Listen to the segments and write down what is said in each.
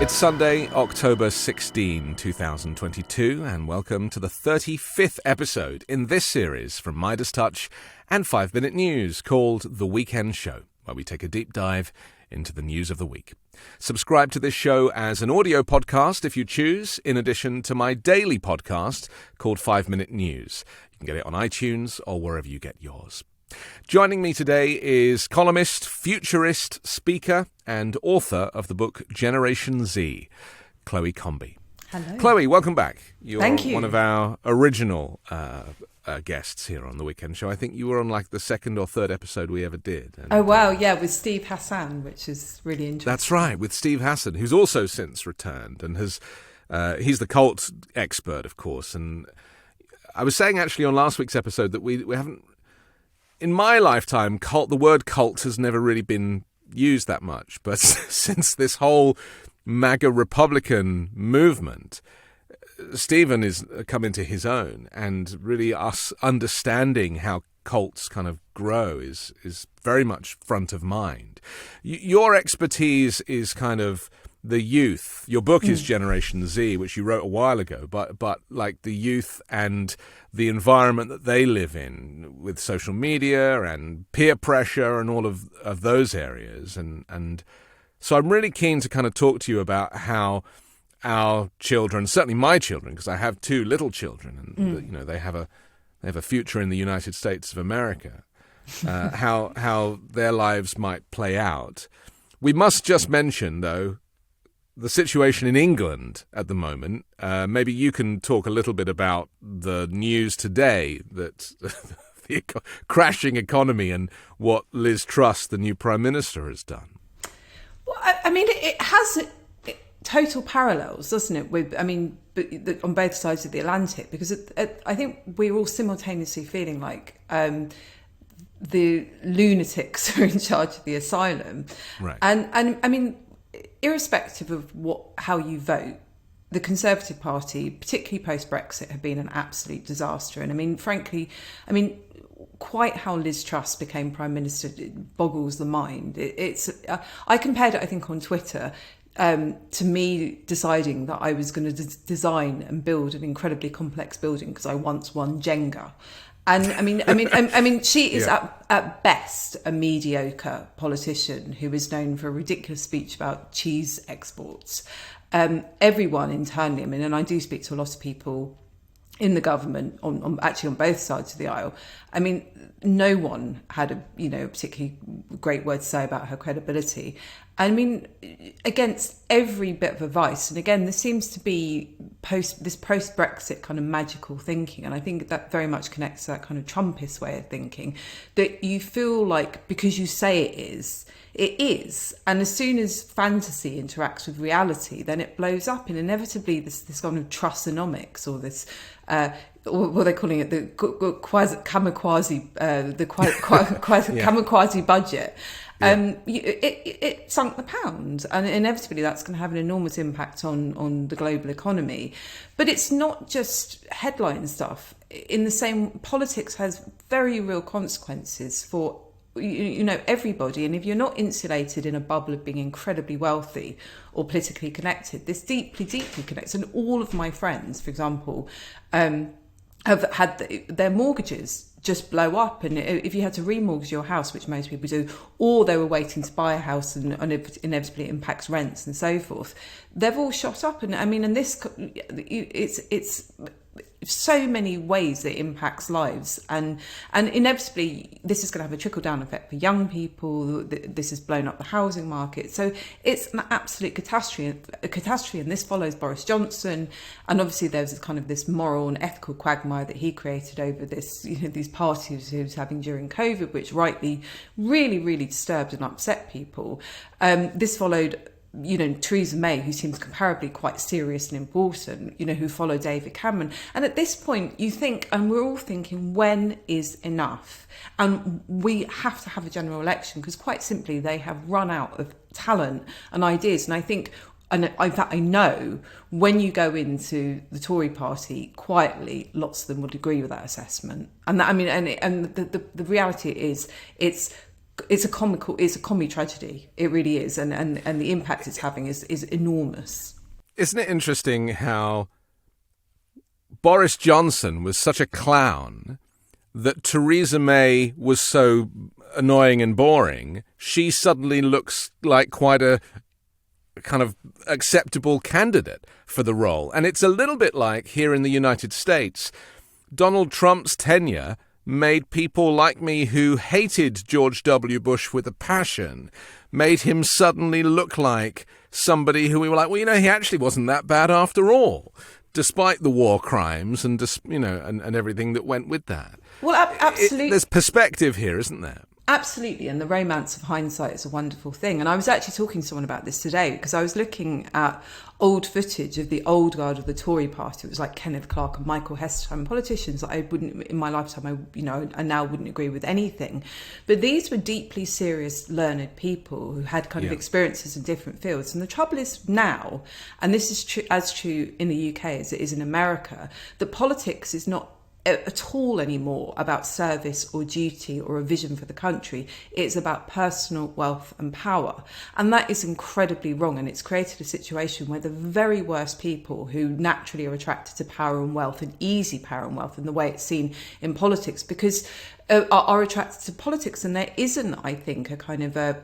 It's Sunday, October 16, 2022, and welcome to the 35th episode in this series from Midas Touch and 5 Minute News called The Weekend Show, where we take a deep dive into the news of the week. Subscribe to this show as an audio podcast if you choose, in addition to my daily podcast called 5 Minute News. You can get it on iTunes or wherever you get yours. Joining me today is columnist, futurist, speaker, and author of the book Generation Z, Chloe Combi. Hello. Chloe, welcome back. Thank you. One of our original guests here on The Weekend Show. I think you were on like the second or third episode we ever did. And, oh, wow. Yeah, with Steve Hassan, which is really interesting. That's right, with Steve Hassan, who's also since returned and has he's the cult expert, of course. And I was saying actually on last week's episode that we haven't, in my lifetime, the word cult has never really been used that much. But since this whole MAGA Republican movement, Stephen is come into his own, and really us understanding how cults kind of grow is very much front of mind. Your expertise is kind of the youth. Your book is Generation Z, which you wrote a while ago, but like the youth and the environment that they live in with social media and peer pressure and all of those areas. And so I'm really keen to kind of talk to you about how our children, certainly my children, because I have two little children, and you know they have a future in the United States of America, how their lives might play out. We must just mention, though, the situation in England at the moment. Maybe you can talk a little bit about the news today, that the crashing economy and what Liz Truss, the new Prime Minister, has done. Well, I mean, it has total parallels, doesn't it? On both sides of the Atlantic, because I think we're all simultaneously feeling like the lunatics are in charge of the asylum. Right. And I mean, irrespective of how you vote, the Conservative Party, particularly post-Brexit, have been an absolute disaster. And I mean, frankly, quite how Liz Truss became Prime Minister, it boggles the mind. I compared it, I think, on Twitter to me deciding that I was going to design and build an incredibly complex building because I once won Jenga. And I mean, she is at best a mediocre politician who is known for a ridiculous speech about cheese exports. Everyone internally, and I do speak to a lot of people in the government on both sides of the aisle. I mean, no one had a particularly great word to say about her credibility. I mean, against every bit of advice, and again, this seems to be post-Brexit kind of magical thinking, and I think that very much connects to that kind of Trumpist way of thinking, that you feel like because you say it is, and as soon as fantasy interacts with reality, then it blows up, and inevitably this kind of Trussonomics, or this what are they calling it, the kamikaze budget. It sunk the pound, and inevitably that's going to have an enormous impact on the global economy. But it's not just headline stuff. In the same, politics has very real consequences for everybody. And if you're not insulated in a bubble of being incredibly wealthy or politically connected, this deeply connects. And all of my friends, for example, have had their mortgages just blow up, and if you had to remortgage your house, which most people do, or they were waiting to buy a house and inevitably it impacts rents and so forth, they've all shot up. And I mean, and this, it's so many ways that it impacts lives, and inevitably this is going to have a trickle down effect for young people. This has blown up the housing market, so it's an absolute catastrophe. And this follows Boris Johnson, and obviously there's kind of this moral and ethical quagmire that he created over this, these parties he was having during COVID, which rightly really, really disturbed and upset people. This followed Theresa May, who seems comparably quite serious and important, who followed David Cameron. And at this point, you think, and we're all thinking, when is enough? And we have to have a general election because quite simply, they have run out of talent and ideas. And I think, and in fact, I know when you go into the Tory party quietly, lots of them would agree with that assessment. And that, and the reality is it's it's a comedy tragedy. It really is, and the impact it's having is enormous. Isn't it interesting how Boris Johnson was such a clown that Theresa May was so annoying and boring? She suddenly looks like quite a kind of acceptable candidate for the role. And it's a little bit like here in the United States, Donald Trump's tenure made people like me who hated George W. Bush with a passion, made him suddenly look like somebody who we were like, well, he actually wasn't that bad after all, despite the war crimes and, and everything that went with that. Well, absolutely. There's perspective here, isn't there? Absolutely, and the romance of hindsight is a wonderful thing. And I was actually talking to someone about this today because I was looking at old footage of the old guard of the Tory party. It was like Kenneth Clarke and Michael Hesterton, politicians that I wouldn't, in my lifetime, I now wouldn't agree with anything. But these were deeply serious, learned people who had kind of experiences in different fields. And the trouble is now, and this is true in the UK as it is in America, that politics is not at all anymore about service or duty or a vision for the country. It's about personal wealth and power, and that is incredibly wrong, and it's created a situation where the very worst people who naturally are attracted to power and wealth, and easy power and wealth in the way it's seen in politics, because are attracted to politics, and there isn't, I think, a kind of a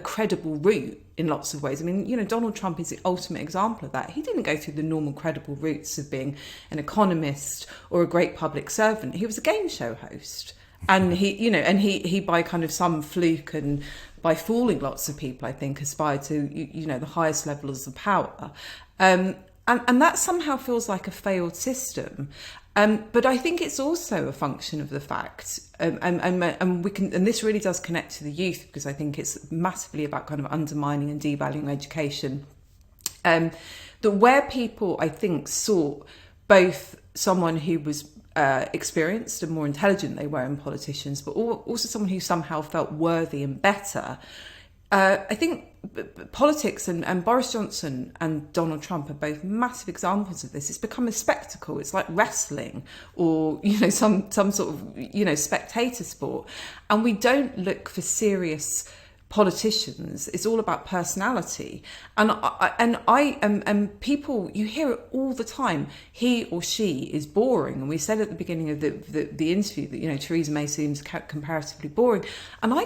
credible route in lots of ways. I mean, Donald Trump is the ultimate example of that. He didn't go through the normal credible routes of being an economist or a great public servant. He was a game show host. And he by kind of some fluke and by fooling lots of people, I think, aspired to, the highest levels of power. And that somehow feels like a failed system. But I think it's also a function of the fact, and this really does connect to the youth, because I think it's massively about kind of undermining and devaluing education. That where people, I think, sought both someone who was experienced and more intelligent they were in politicians, but also someone who somehow felt worthy and better. I think politics and Boris Johnson and Donald Trump are both massive examples of this. It's become a spectacle. It's like wrestling or, some sort of, spectator sport. And we don't look for politicians. It's all about personality. And people, you hear it all the time. He or she is boring. And we said at the beginning of the interview that, Theresa May seems comparatively boring. And I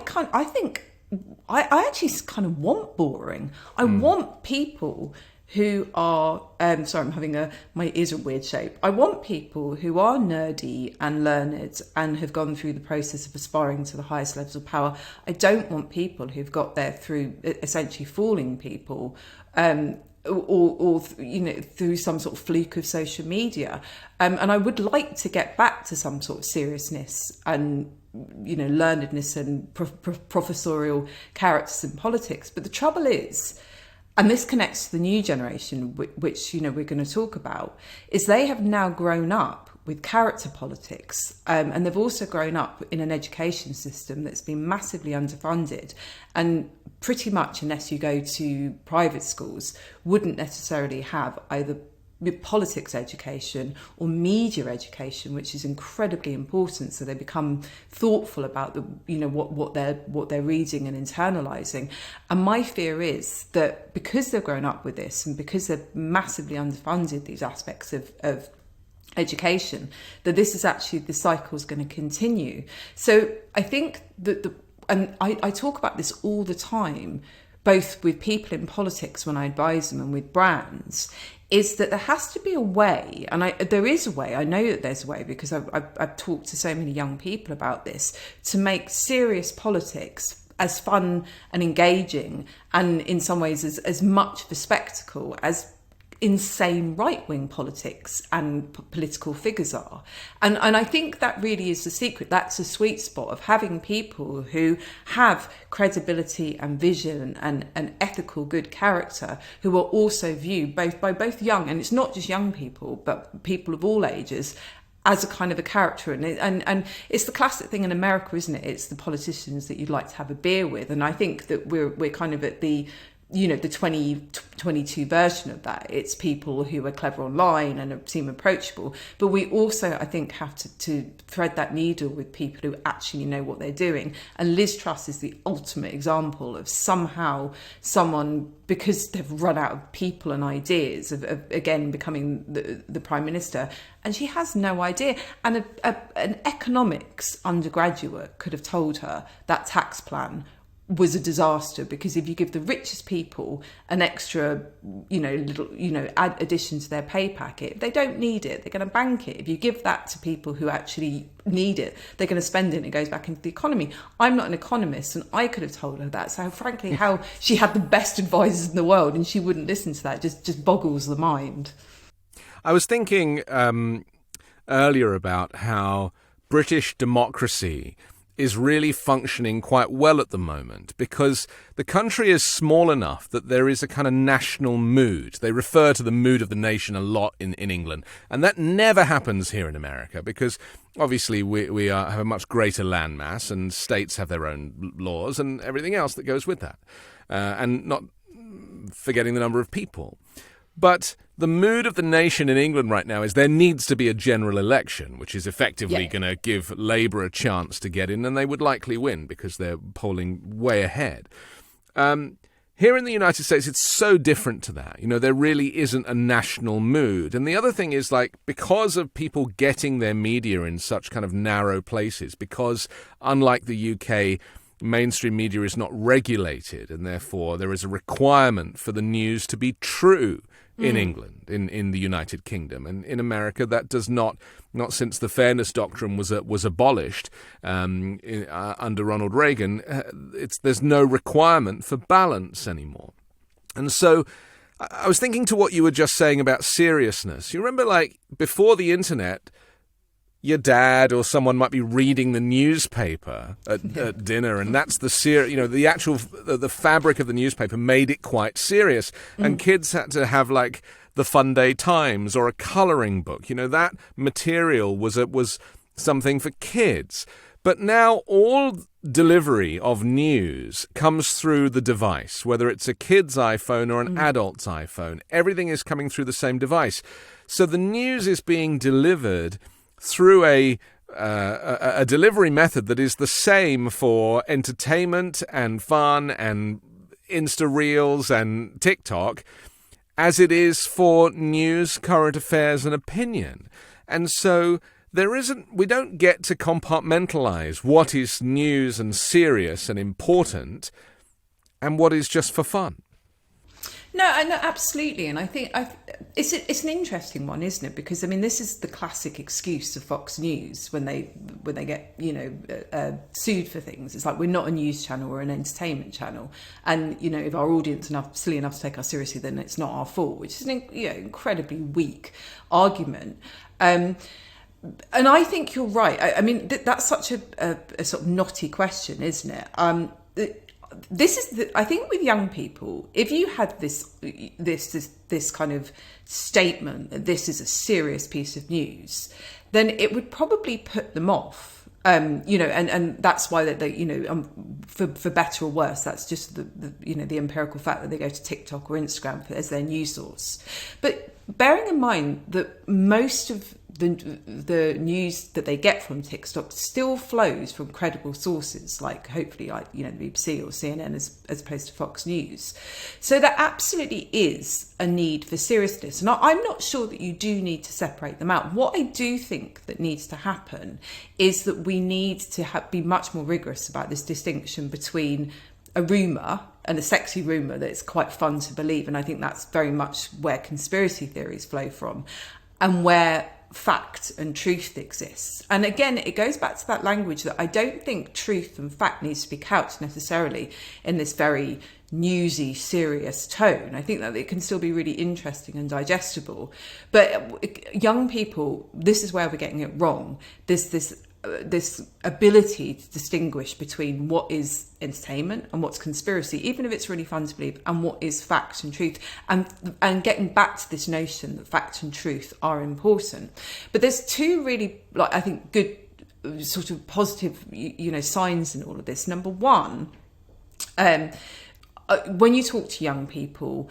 actually kind of want boring. I want people who are, sorry, I'm having my ears are a weird shape. I want people who are nerdy and learned and have gone through the process of aspiring to the highest levels of power. I don't want people who've got there through essentially fooling people, or through some sort of fluke of social media. And I would like to get back to some sort of seriousness and learnedness and professorial characters in politics. But the trouble is, and this connects to the new generation, which we're going to talk about, is they have now grown up with character politics, and they've also grown up in an education system that's been massively underfunded, and pretty much, unless you go to private schools, wouldn't necessarily have either politics education or media education, which is incredibly important. So they become thoughtful about what they're reading and internalizing. And my fear is that because they've grown up with this and because they've massively underfunded these aspects of education, that this is actually, the cycle is going to continue. So I think that and I talk about this all the time, both with people in politics when I advise them and with brands, is that there has to be a way, and there is a way, I know that there's a way because I've talked to so many young people about this, to make serious politics as fun and engaging and in some ways as much of a spectacle as insane right-wing politics and political figures are. And I think that really is the secret. That's a sweet spot of having people who have credibility and vision and an ethical good character, who are also viewed by both young, and it's not just young people, but people of all ages, as a kind of a character. And it's the classic thing in America, isn't it? It's the politicians that you'd like to have a beer with. And I think that we're kind of at the the 2022 version of that. It's people who are clever online and seem approachable. But we also, I think, have to thread that needle with people who actually know what they're doing. And Liz Truss is the ultimate example of somehow someone, because they've run out of people and ideas, of again becoming the Prime Minister. And she has no idea. And an economics undergraduate could have told her that tax plan was a disaster, because if you give the richest people an extra, add addition to their pay packet, if they don't need it, they're going to bank it. If you give that to people who actually need it, they're going to spend it and it goes back into the economy. I'm not an economist, and I could have told her that. So frankly, how she had the best advisors in the world and she wouldn't listen to that just boggles the mind. I was thinking earlier about how British democracy is really functioning quite well at the moment, because the country is small enough that there is a kind of national mood. They refer to the mood of the nation a lot in England, and that never happens here in America, because obviously we have a much greater landmass, and states have their own laws and everything else that goes with that, and not forgetting the number of people. But the mood of the nation in England right now is there needs to be a general election, which is effectively going to give Labour a chance to get in, and they would likely win because they're polling way ahead. Here in the United States, it's so different to that. There really isn't a national mood. And the other thing is, because of people getting their media in such kind of narrow places, because unlike the UK, mainstream media is not regulated, and therefore there is a requirement for the news to be true in England, in the United Kingdom. And in America, that does not since the fairness doctrine was abolished under Ronald Reagan, there's no requirement for balance anymore. And so I was thinking to what you were just saying about seriousness. You remember, before the internet, your dad or someone might be reading the newspaper at dinner, and that's the actual the fabric of the newspaper made it quite serious. And kids had to have the Fun Day Times or a colouring book. That material was something for kids. But now all delivery of news comes through the device, whether it's a kid's iPhone or an adult's iPhone. Everything is coming through the same device. So the news is being delivered through a delivery method that is the same for entertainment and fun and Insta Reels and TikTok as it is for news, current affairs and opinion. And so we don't get to compartmentalize what is news and serious and important and what is just for fun. No, absolutely, and I think it's an interesting one, isn't it? Because this is the classic excuse of Fox News when they get sued for things. It's like, we're not a news channel, we're an entertainment channel, and if our audience are silly enough to take us seriously, then it's not our fault, which is an incredibly weak argument. And I think you're right. That's such a sort of knotty question, isn't it? This is I think with young people, if you had this kind of statement that this is a serious piece of news, then it would probably put them off. And that's why for better or worse, that's just the empirical fact that they go to TikTok or Instagram as their news source. But bearing in mind that most of the news that they get from TikTok still flows from credible sources, hopefully the BBC or CNN as opposed to Fox News. So there absolutely is a need for seriousness. And I'm not sure that you do need to separate them out. What I do think that needs to happen is that we need to be much more rigorous about this distinction between a rumour and a sexy rumour that's quite fun to believe. And I think that's very much where conspiracy theories flow from, and where fact and truth exists. And again, it goes back to that language that I don't think truth and fact needs to be couched necessarily in this very newsy, serious tone. I think that it can still be really interesting and digestible. But young people, this is where we're getting it wrong. This ability to distinguish between what is entertainment and what's conspiracy, even if it's really fun to believe, and what is fact and truth, and getting back to this notion that fact and truth are important. But there's two really, I think, good sort of positive, signs in all of this. Number one, when you talk to young people,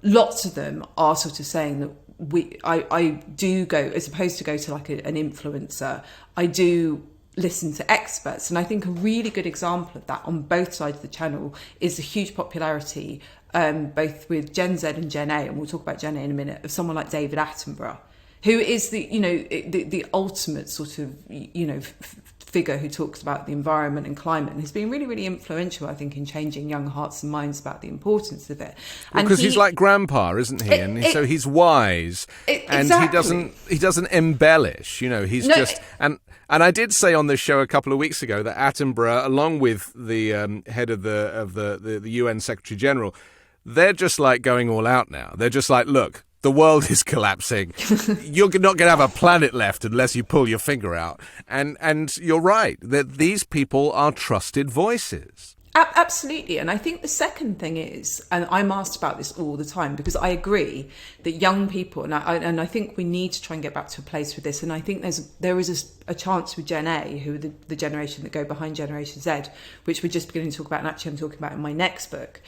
lots of them are sort of saying that I do go, as opposed to go to like an influencer, I do listen to experts. And I think a really good example of that on both sides of the channel is the huge popularity, both with Gen Z and Gen A, and we'll talk about Gen A in a minute, of someone like David Attenborough, who is the ultimate sort of, figure who talks about the environment and climate, and has been really, really influential, I think, in changing young hearts and minds about the importance of it. Because he's like grandpa, isn't he? So he's wise, and exactly. he doesn't embellish. He's just and I did say on this show a couple of weeks ago that Attenborough, along with the head of the UN Secretary General, they're just like going all out now. They're just like, look, the world is collapsing. You're not going to have a planet left unless you pull your finger out. And you're right, that these people are trusted voices. Absolutely. And I think the second thing is, and I'm asked about this all the time, because I agree that young people, and I think we need to try and get back to a place with this. And I think there is a chance with Gen A, who are the generation that go behind Generation Z, which we're just beginning to talk about, and actually I'm talking about in my next book.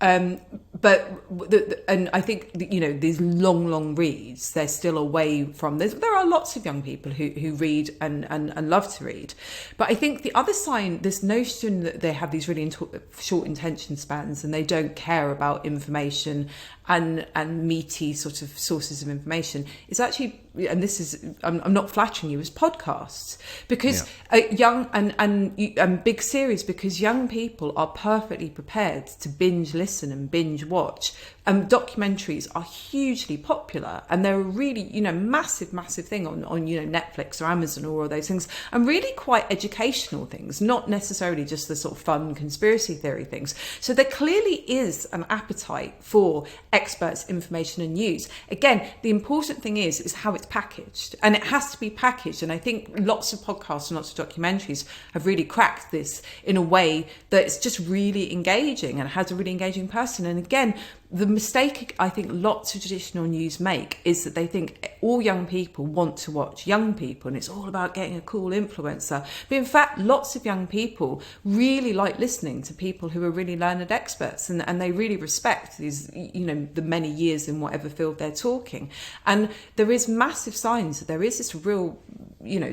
And I think, these long reads, they're still away from this. There are lots of young people who read and love to read. But I think the other sign, this notion that they have these really short attention spans and they don't care about information and meaty sort of sources of information, is actually, and this is, I'm not flattering you, is podcasts. Because young and big series, because young people are perfectly prepared to binge listen and binge watch. Documentaries are hugely popular, and they're a really, massive thing on Netflix or Amazon or all those things, and really quite educational things, not necessarily just the sort of fun conspiracy theory things. So there clearly is an appetite for experts, information and news. Again, the important thing is how it's packaged, and it has to be packaged. And I think lots of podcasts and lots of documentaries have really cracked this in a way that it's just really engaging and has a really engaging person. And again, the mistake I think lots of traditional news make is that they think all young people want to watch young people and it's all about getting a cool influencer. But in fact, lots of young people really like listening to people who are really learned experts, and they really respect these, the many years in whatever field they're talking. And there is massive signs that there is this real,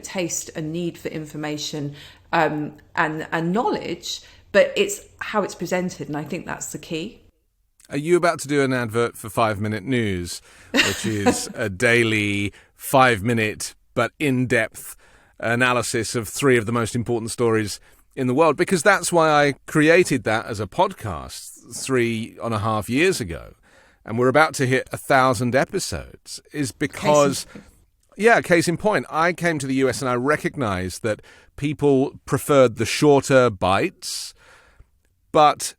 taste and need for information and knowledge, but it's how it's presented. And I think that's the key. Are you about to do an advert for 5 Minute News, which is a daily 5-minute but in-depth analysis of 3 of the most important stories in the world? Because that's why I created that as a podcast 3.5 years ago. And we're about to hit 1,000 episodes, is because, case in point, I came to the US and I recognized that people preferred the shorter bites, but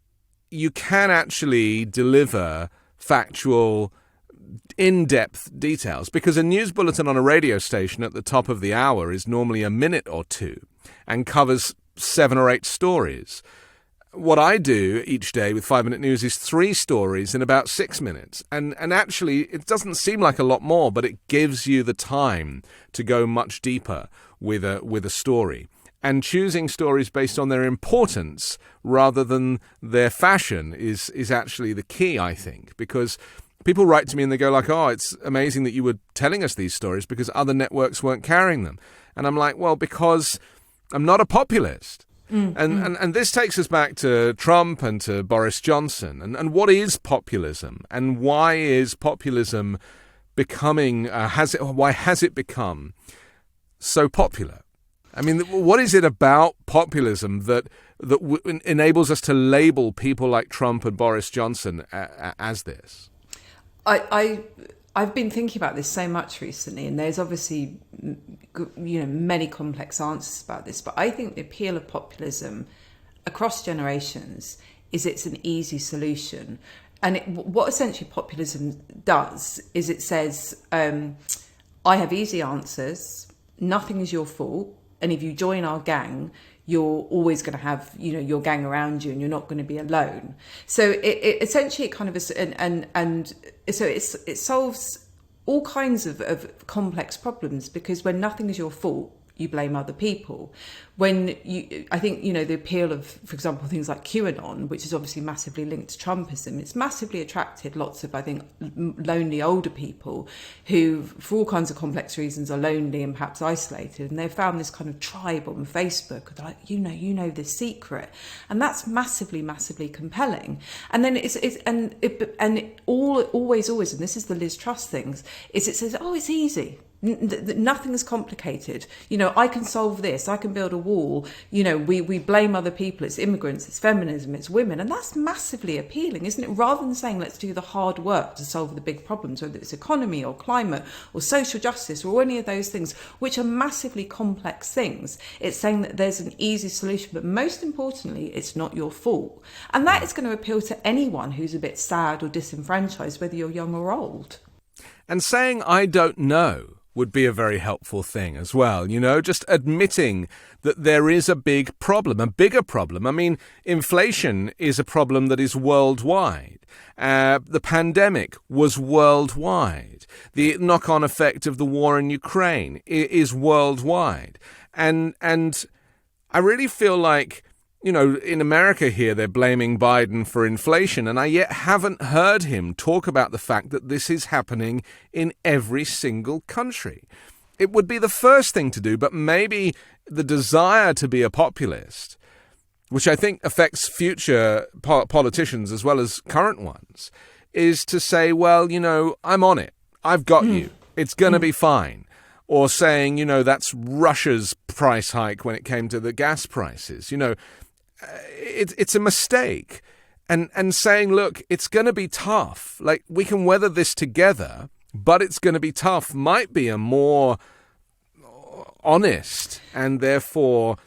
you can actually deliver factual, in-depth details, because a news bulletin on a radio station at the top of the hour is normally a minute or 2 and covers 7 or 8 stories. What I do each day with 5 Minute News is 3 stories in about 6 minutes. And actually, it doesn't seem like a lot more, but it gives you the time to go much deeper with a story. And choosing stories based on their importance rather than their fashion is actually the key, I think, because people write to me and they go like, oh, it's amazing that you were telling us these stories because other networks weren't carrying them. And I'm like, well, because I'm not a populist. And this takes us back to Trump and to Boris Johnson. And what is populism? And why is populism becoming, why has it become so popular? I mean, what is it about populism that enables us to label people like Trump and Boris Johnson as this? I've been thinking about this so much recently, and there's obviously many complex answers about this. But I think the appeal of populism across generations is it's an easy solution, and what essentially populism does is it says, I have easy answers. Nothing is your fault. And if you join our gang, you're always going to have, your gang around you, and you're not going to be alone. So it essentially kind of is, and so it solves all kinds of complex problems, because when nothing is your fault, you blame other people. I think, the appeal of, for example, things like QAnon, which is obviously massively linked to Trumpism, it's massively attracted lots of, I think, lonely older people who, for all kinds of complex reasons, are lonely and perhaps isolated. And they've found this kind of tribe on Facebook. They're like, you know this secret. And that's massively, massively compelling. And then it always, and this is the Liz Truss things, is it says, oh, it's easy. Nothing is complicated. I can solve this. I can build a wall. We blame other people. It's immigrants, it's feminism, it's women. And that's massively appealing, isn't it? Rather than saying, let's do the hard work to solve the big problems, whether it's economy or climate or social justice or any of those things, which are massively complex things. It's saying that there's an easy solution, but most importantly, it's not your fault. And that is going to appeal to anyone who's a bit sad or disenfranchised, whether you're young or old. And saying, I don't know, would be a very helpful thing as well. Just admitting that there is a big problem, a bigger problem. I mean, inflation is a problem that is worldwide. The pandemic was worldwide. The knock-on effect of the war in Ukraine is worldwide. And I really feel like, in America here, they're blaming Biden for inflation, and I yet haven't heard him talk about the fact that this is happening in every single country. It would be the first thing to do, but maybe the desire to be a populist, which I think affects future politicians as well as current ones, is to say, well, I'm on it. I've got you. It's going to be fine. Or saying, that's Russia's price hike when it came to the gas prices. It's a mistake. And saying, look, it's going to be tough. Like, we can weather this together, but it's going to be tough might be a more honest and therefore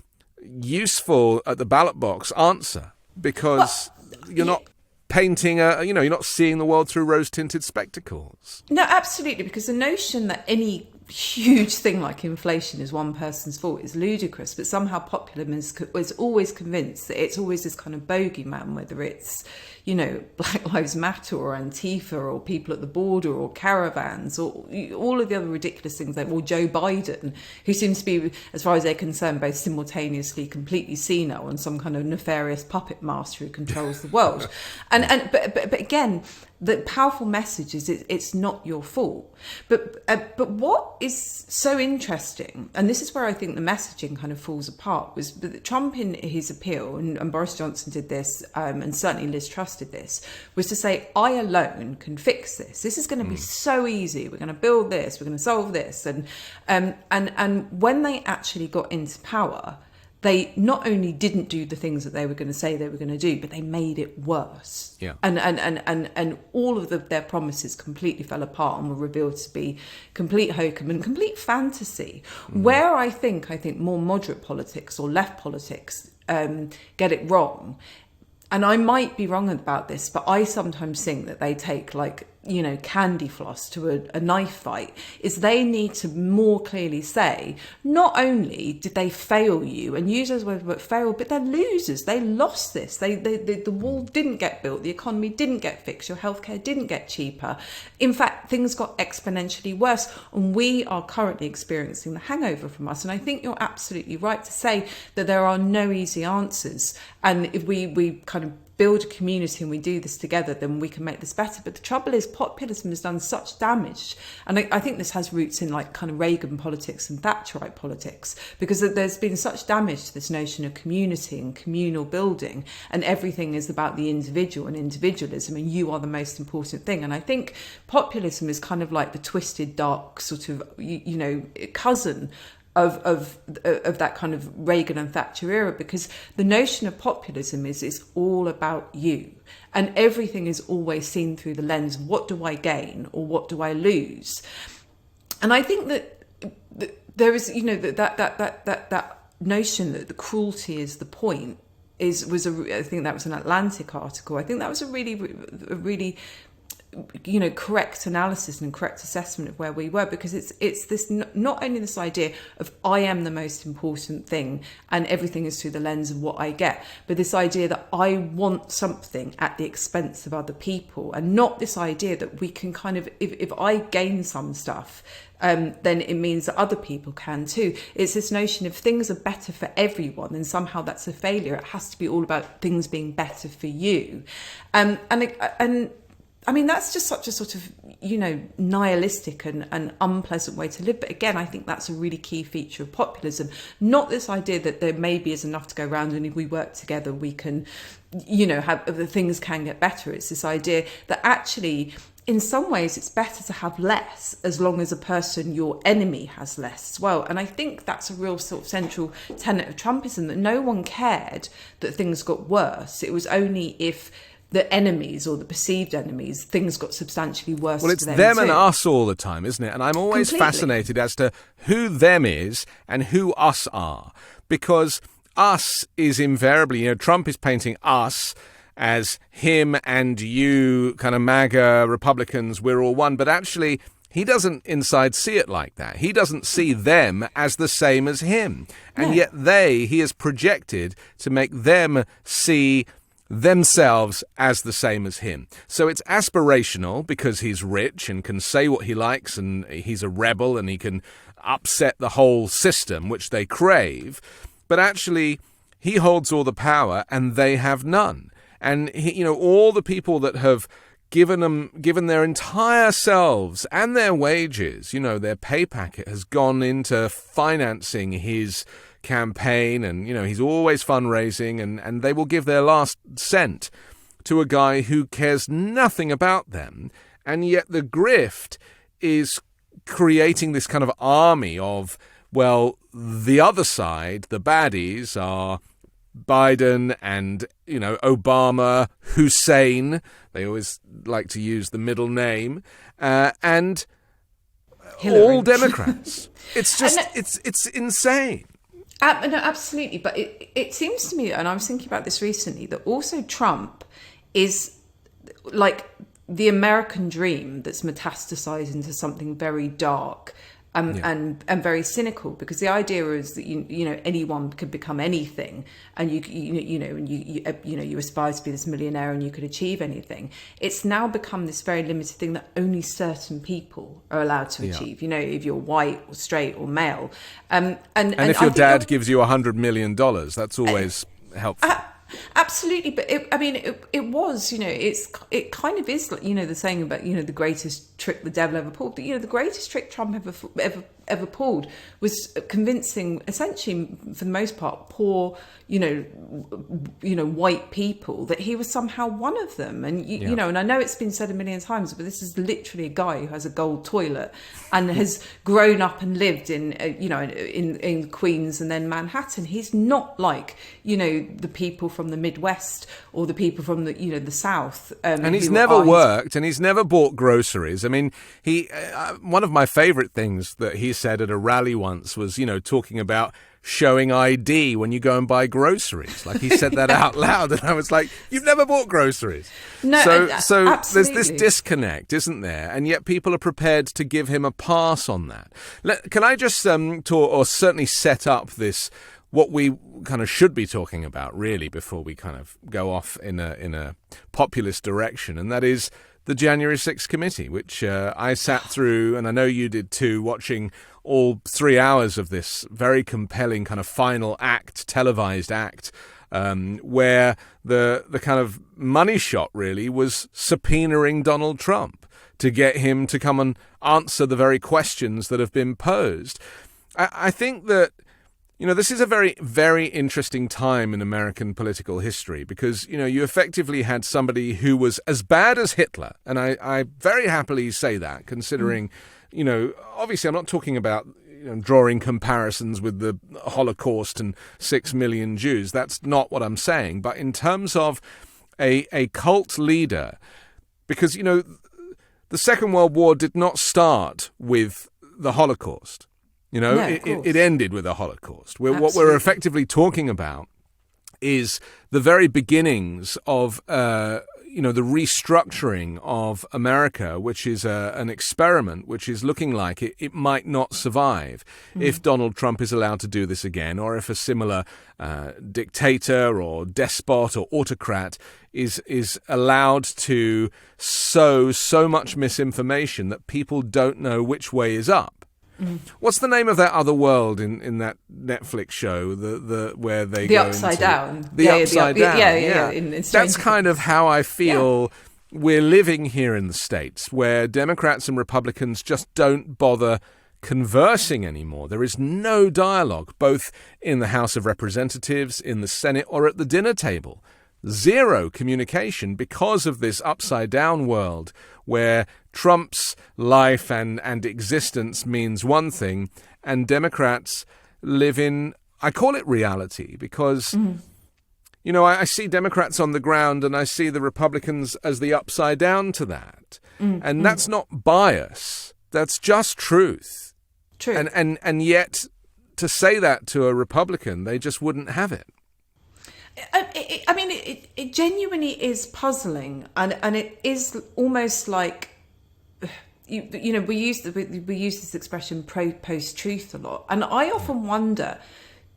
useful at the ballot box answer, because you're not painting you're not seeing the world through rose-tinted spectacles. No, absolutely, because the notion that any huge thing like inflation is one person's fault is ludicrous, but somehow populism is always convinced that it's always this kind of bogeyman, whether it's Black Lives Matter or Antifa or people at the border or caravans or all of the other ridiculous things, or Joe Biden, who seems to be, as far as they're concerned, both simultaneously completely senile and some kind of nefarious puppet master who controls the world. But again, the powerful message is it's not your fault. But what is so interesting, and this is where I think the messaging kind of falls apart, was that Trump in his appeal, and Boris Johnson did this, and certainly Liz Truss did this, was to say, I alone can fix this. This is going to be so easy. We're going to build this. We're going to solve this. And when they actually got into power, they not only didn't do the things that they were going to say they were going to do, but they made it worse. Yeah. And all of their promises completely fell apart and were revealed to be complete hokum and complete fantasy. Where I think more moderate politics or left politics get it wrong, and I might be wrong about this, but I sometimes think that they take candy floss to a knife fight, is they need to more clearly say, not only did they fail you and use those words, but fail, but they're losers. They lost this. The wall didn't get built. The economy didn't get fixed. Your healthcare didn't get cheaper. In fact, things got exponentially worse, and we are currently experiencing the hangover from us. And I think you're absolutely right to say that there are no easy answers. And if we kind of build a community and we do this together, then we can make this better. But the trouble is, populism has done such damage, and I think this has roots in kind of Reagan politics and Thatcherite politics, because there's been such damage to this notion of community and communal building, and everything is about the individual and individualism, and you are the most important thing. And I think populism is kind of like the twisted, dark sort of cousin of that kind of Reagan and Thatcher era, because the notion of populism is it's all about you, and everything is always seen through the lens of what do I gain or what do I lose. And I think that there is that notion that the cruelty is the point I think that was an Atlantic article. I think that was a really correct analysis and correct assessment of where we were, because it's this not only this idea of I am the most important thing and everything is through the lens of what I get, but this idea that I want something at the expense of other people, and not this idea that we can kind of, if I gain some stuff, then it means that other people can too. It's this notion of things are better for everyone, and somehow that's a failure. It has to be all about things being better for you, and I mean, that's just such a sort of, nihilistic and unpleasant way to live. But again, I think that's a really key feature of populism. Not this idea that there maybe is enough to go around, and if we work together, we can, have the things can get better. It's this idea that actually, in some ways, it's better to have less as long as a person, your enemy, has less as well. And I think that's a real sort of central tenet of Trumpism, that no one cared that things got worse. It was only if the enemies, or the perceived enemies, things got substantially worse. Well, it's for them too. And us all the time, isn't it? And I'm always fascinated as to who them is and who us are. Because us is invariably, Trump is painting us as him and you, kind of MAGA Republicans, we're all one. But actually, he doesn't inside see it like that. He doesn't see them as the same as him. And yet he has projected to make them see themselves as the same as him. So it's aspirational because he's rich and can say what he likes, and he's a rebel and he can upset the whole system, which they crave. But actually, he holds all the power and they have none. And all the people that have given their entire selves and their wages, their pay packet has gone into financing his campaign, and he's always fundraising, and they will give their last cent to a guy who cares nothing about them. And yet the grift is creating this kind of army of, well, the other side, the baddies, are Biden and Obama, Hussein, they always like to use the middle name, and Hillary. All Democrats. It's just it's insane. No, absolutely. But it seems to me, and I was thinking about this recently, that also Trump is like the American dream that's metastasized into something very dark and very cynical, because the idea is that anyone could become anything, and you aspire to be this millionaire and you could achieve anything. It's now become this very limited thing that only certain people are allowed to achieve. If you're white or straight or male, and if your dad gives you $100 million, that's always helpful. Absolutely, but it was, it kind of is, the saying about, the greatest trick the devil ever pulled. The greatest trick Trump ever pulled was convincing, essentially, for the most part, poor, white people that he was somehow one of them. And and I know it's been said a million times, but this is literally a guy who has a gold toilet and has grown up and lived in in Queens and then Manhattan. He's not like the people from the Midwest or the people from the South. And he's never worked, and he's never bought groceries. I mean, he one of my favourite things that he said at a rally once was, talking about showing ID when you go and buy groceries. Like, he said that out loud, and I was like, you've never bought groceries. No, so absolutely. There's this disconnect, isn't there? And yet people are prepared to give him a pass on that. Can I just talk, or certainly set up this, what we kind of should be talking about, really, before we kind of go off in a populist direction, and that is the January 6th committee, which I sat through, and I know you did too, watching all 3 hours of this very compelling kind of final act, televised act, where the kind of money shot really was subpoenaing Donald Trump to get him to come and answer the very questions that have been posed. I think that this is a very, very interesting time in American political history, because, you effectively had somebody who was as bad as Hitler. And I very happily say that, considering, obviously I'm not talking about drawing comparisons with the Holocaust and 6 million Jews. That's not what I'm saying. But in terms of a cult leader, because, the Second World War did not start with the Holocaust. It ended with a Holocaust. What we're effectively talking about is the very beginnings of, the restructuring of America, which is an experiment, which is looking like it might not survive if Donald Trump is allowed to do this again, or if a similar dictator or despot or autocrat is allowed to sow so much misinformation that people don't know which way is up. What's the name of that other world in that Netflix show? The where they the go upside into down. The upside down. Yeah. That's kind of how I feel we're living here in the States, where Democrats and Republicans just don't bother conversing anymore. There is no dialogue, both in the House of Representatives, in the Senate, or at the dinner table. Zero communication because of this upside down world where Trump's life and existence means one thing and Democrats live in, I call it reality, because, I see Democrats on the ground and I see the Republicans as the upside down to that. And that's not bias. That's just truth. True. And yet to say that to a Republican, they just wouldn't have it. It genuinely is puzzling, and it is almost like we use this expression post-truth a lot, and I often wonder,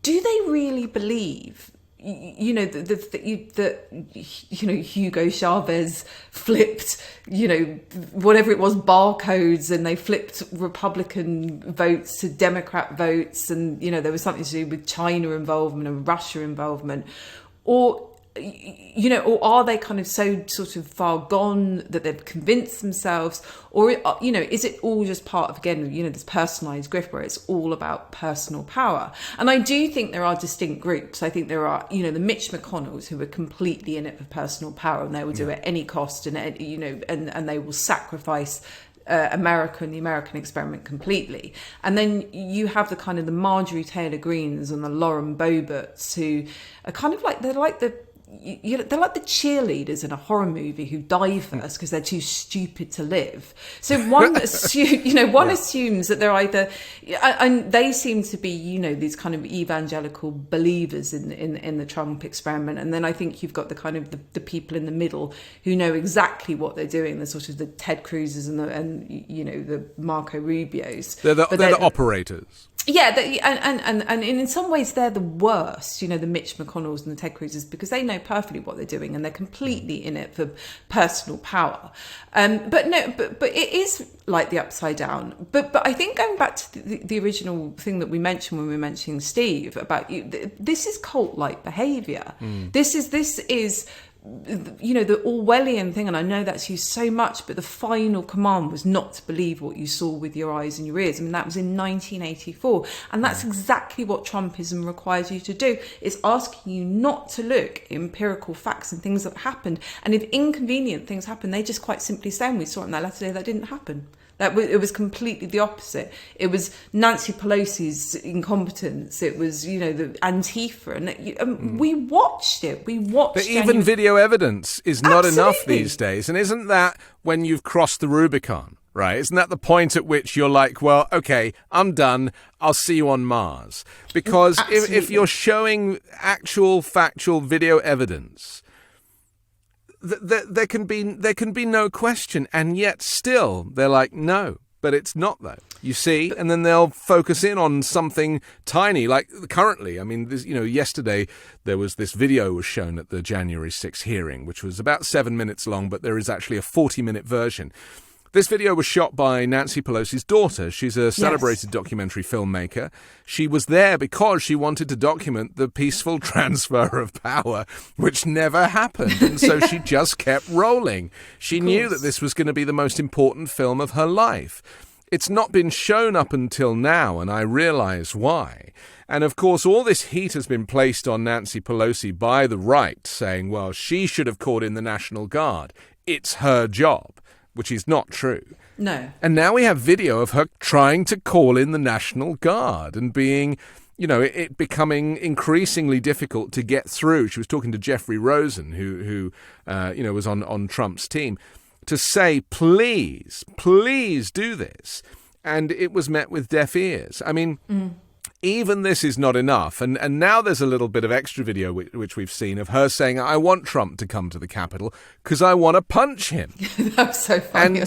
do they really believe that Hugo Chavez flipped whatever it was, barcodes, and they flipped Republican votes to Democrat votes, and there was something to do with China involvement and Russia involvement, or are they kind of so sort of far gone that they've convinced themselves, or is it all just part of, again, this personalized grift where it's all about personal power? And I do think there are distinct groups. I think there are the Mitch McConnells, who are completely in it for personal power, and they will do it at any cost, and and they will sacrifice America and the American experiment completely. And then you have the kind of the Marjorie Taylor Greens and the Lauren Boeberts, who are kind of like, they're like the cheerleaders in a horror movie who die first because they're too stupid to live. So one assumes that they're either, and they seem to be, these kind of evangelical believers in the Trump experiment. And then I think you've got the kind of the people in the middle who know exactly what they're doing. The sort of the Ted Cruz's and the Marco Rubios. They're the operators. Yeah, and in some ways they're the worst, the Mitch McConnells and the Ted Cruz's, because they know perfectly what they're doing and they're completely in it for personal power. But it is like the upside down. But I think going back to the original thing that we mentioned when we were mentioning Steve about this is cult-like behaviour. This is the Orwellian thing, and I know that's used so much, but the final command was not to believe what you saw with your eyes and your ears. I mean, that was in 1984, and that's exactly what Trumpism requires you to do. It's asking you not to look at empirical facts and things that happened, and if inconvenient things happen, they just quite simply say, and we saw it in that letter today, that didn't happen. It was completely the opposite. It was Nancy Pelosi's incompetence. It was, the Antifa. And we watched it. But even video evidence is not enough these days. And isn't that when you've crossed the Rubicon, right? Isn't that the point at which you're like, well, okay, I'm done. I'll see you on Mars. Because if you're showing actual factual video evidence, there can be no question, and yet still they're like, no, but it's not though. You see, and then they'll focus in on something tiny, like currently. I mean, yesterday there was this video was shown at the January 6th hearing, which was about 7 minutes long, but there is actually a 40-minute version. This video was shot by Nancy Pelosi's daughter. She's a celebrated documentary filmmaker. She was there because she wanted to document the peaceful transfer of power, which never happened. And so she just kept rolling. She knew that this was going to be the most important film of her life. It's not been shown up until now, and I realize why. And of course, all this heat has been placed on Nancy Pelosi by the right, saying, well, she should have called in the National Guard. It's her job. Which is not true. No. And now we have video of her trying to call in the National Guard and being, it becoming increasingly difficult to get through. She was talking to Jeffrey Rosen, who was on Trump's team, to say, please do this. And it was met with deaf ears. I mean, even this is not enough. And now there's a little bit of extra video which we've seen of her saying, I want Trump to come to the Capitol because I want to punch him. That's so funny.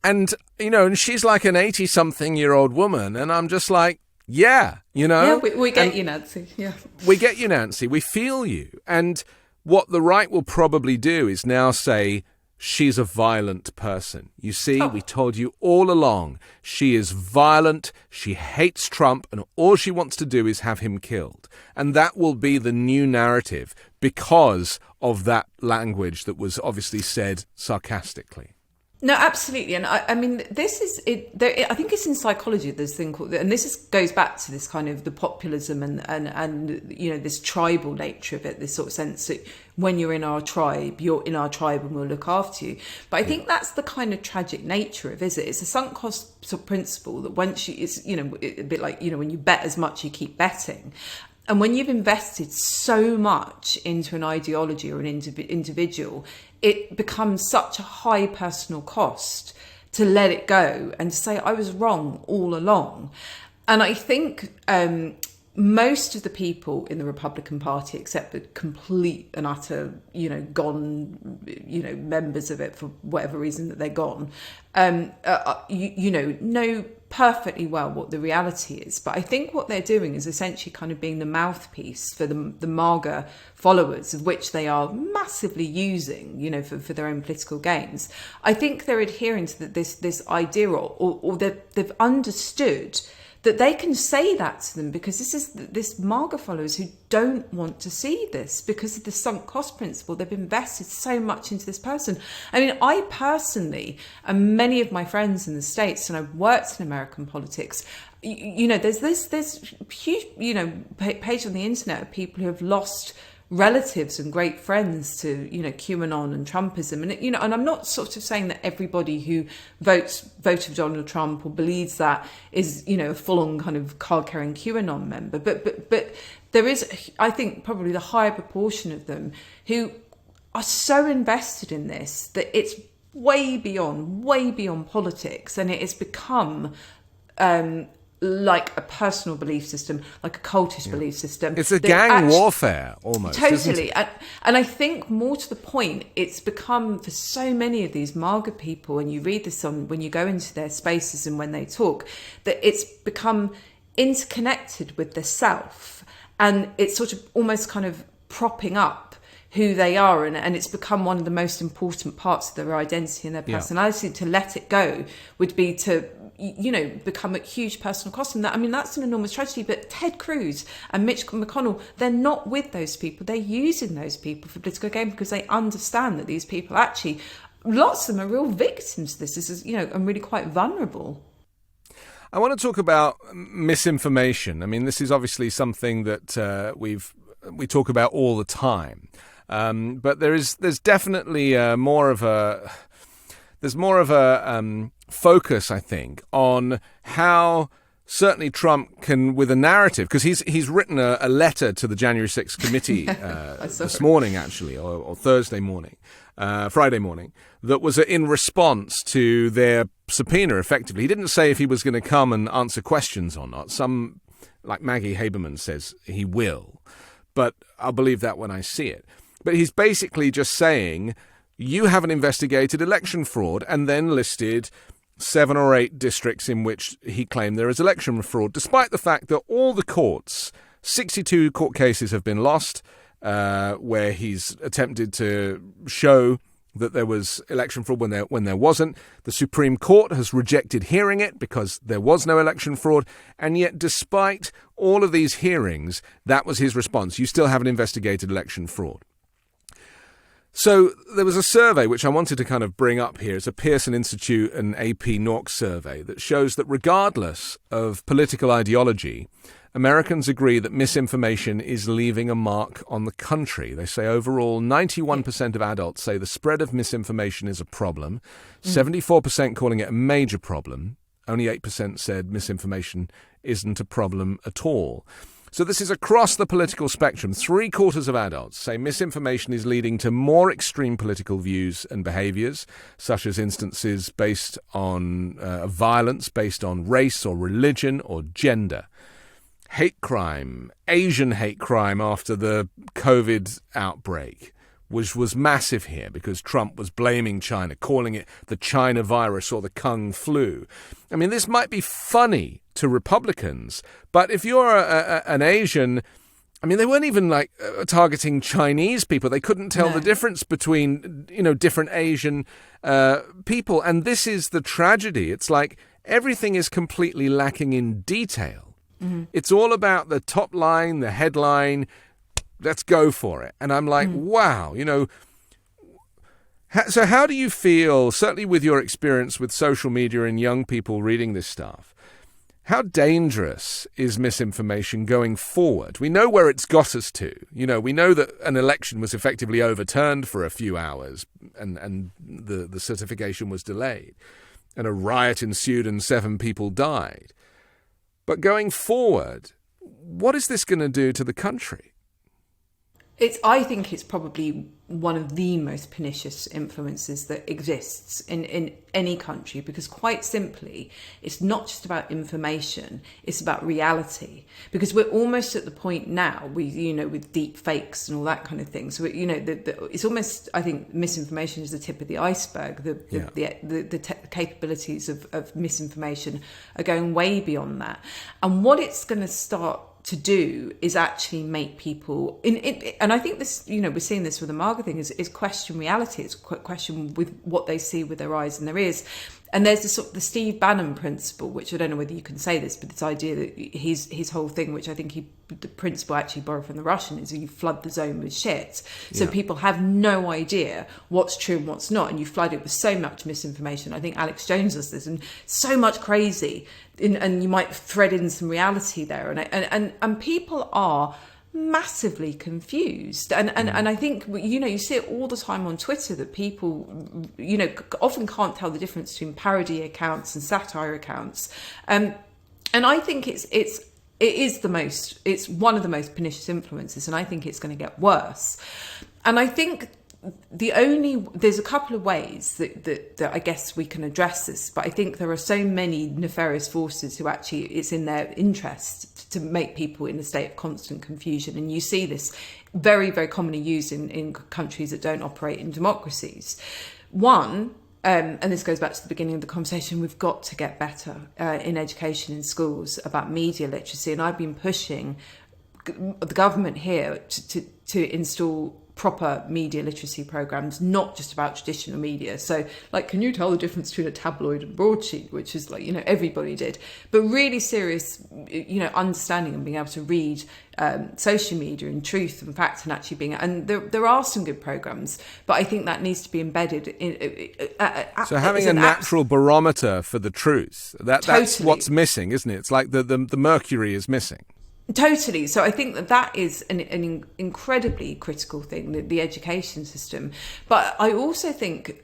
And and she's like an 80-something-year-old woman. And I'm just like, yeah, Yeah, we get you, Nancy. Yeah. We get you, Nancy. We feel you. And what the right will probably do is now say, she's a violent person. You see, we told you all along, she is violent, she hates Trump, and all she wants to do is have him killed. And that will be the new narrative because of that language that was obviously said sarcastically. No, absolutely. And I mean, this is it. I think it's in psychology. There's a thing called, and this goes back to this kind of the populism and this tribal nature of it. This sort of sense that when you're in our tribe, and we'll look after you. But I think that's the kind of tragic nature of it. It's a sunk cost sort of principle that once it's a bit like when you bet as much, you keep betting. And when you've invested so much into an ideology or an individual, it becomes such a high personal cost to let it go and to say, I was wrong all along. And I think most of the people in the Republican Party, except the complete and utter, gone, members of it for whatever reason that they're gone, know perfectly well what the reality is. But I think what they're doing is essentially kind of being the mouthpiece for the MAGA followers, of which they are massively using, for their own political gains. I think they're adhering to this idea, or they've understood that they can say that to them because this MAGA followers who don't want to see this because of the sunk cost principle. They've invested so much into this person. I mean, I personally, and many of my friends in the States, and I've worked in American politics, there's this huge, page on the internet of people who have lost relatives and great friends to QAnon and Trumpism, and and I'm not sort of saying that everybody who voted for Donald Trump or believes that is a full-on kind of card-carrying QAnon member, but there is, I think, probably the higher proportion of them who are so invested in this that it's way beyond politics, and it has become like a personal belief system, like a cultist belief system. It's a gang warfare almost. Totally. And I think more to the point, it's become for so many of these MAGA people, and you read this when you go into their spaces and when they talk, that it's become interconnected with the self, and it's sort of almost kind of propping up who they are, and it's become one of the most important parts of their identity and their personality. Yeah. To let it go would be to become a huge personal cost. And that's an enormous tragedy. But Ted Cruz and Mitch McConnell, they're not with those people. They're using those people for political gain because they understand that these people actually, lots of them are real victims of this. This is, and really quite vulnerable. I want to talk about misinformation. I mean, this is obviously something that we talk about all the time. But there's definitely more of a focus, I think, on how certainly Trump can, with a narrative, because he's written a letter to the January 6th committee this morning, actually, or Thursday morning, Friday morning, that was in response to their subpoena, effectively. He didn't say if he was going to come and answer questions or not. Some, like Maggie Haberman, says he will, but I'll believe that when I see it. But he's basically just saying, you haven't investigated election fraud, and then listed 7 or 8 districts in which he claimed there is election fraud, despite the fact that all the courts, 62 court cases have been lost, where he's attempted to show that there was election fraud when there wasn't. The Supreme Court has rejected hearing it because there was no election fraud. And yet, despite all of these hearings, that was his response. You still haven't investigated election fraud. So there was a survey which I wanted to kind of bring up here. It's a Pearson Institute and AP NORC survey that shows that regardless of political ideology, Americans agree that misinformation is leaving a mark on the country. They say overall 91% of adults say the spread of misinformation is a problem, 74% calling it a major problem, only 8% said misinformation isn't a problem at all. So this is across the political spectrum. 3/4 of adults say misinformation is leading to more extreme political views and behaviours, such as instances based on violence, based on race or religion or gender. hate crime, Asian hate crime after the COVID outbreak, which was massive here because Trump was blaming China, calling it the China virus or the Kung flu. I mean, this might be funny to Republicans, but if you're an Asian, I mean, they weren't even targeting Chinese people. They couldn't tell the difference between, different Asian people. And this is the tragedy. It's like everything is completely lacking in detail. Mm-hmm. It's all about the top line, the headline. Let's go for it. And I'm like, wow, So how do you feel, certainly with your experience with social media and young people reading this stuff, how dangerous is misinformation going forward? We know where it's got us to. We know that an election was effectively overturned for a few hours and the certification was delayed and a riot ensued and 7 people died. But going forward, what is this going to do to the country? I think it's probably one of the most pernicious influences that exists in any country, because quite simply, it's not just about information, it's about reality. Because we're almost at the point now, with deep fakes and all that kind of thing. So, it's almost, I think, misinformation is the tip of the iceberg. The capabilities of misinformation are going way beyond that. And what it's going to start to do is actually make people and I think this, we're seeing this with the MAGA thing, is question reality. It's question with what they see with their eyes and their ears. And there's the Steve Bannon principle, which I don't know whether you can say this, but this idea that his whole thing, which I think the principle actually borrowed from the Russian, is you flood the zone with shit. So people have no idea what's true and what's not, and you flood it with so much misinformation. I think Alex Jones does this, and so much crazy, and you might thread in some reality there, and people are massively confused, and I think you see it all the time on Twitter, that people often can't tell the difference between parody accounts and satire accounts, and I think it's one of the most pernicious influences, and I think it's going to get worse. And I think there's a couple of ways that I guess we can address this, but I think there are so many nefarious forces who actually it's in their interest to make people in a state of constant confusion. And you see this very, very commonly used in countries that don't operate in democracies. One, and this goes back to the beginning of the conversation, we've got to get better in education in schools about media literacy. And I've been pushing the government here to install proper media literacy programs, not just about traditional media. So, can you tell the difference between a tabloid and broadsheet, which is everybody did, but really serious, understanding and being able to read social media and truth and fact, and actually and there are some good programs, but I think that needs to be embedded in. So having a natural barometer for the truth, that's totally what's missing, isn't it? It's like the mercury is missing. Totally. So I think that is an incredibly critical thing, the education system. But I also think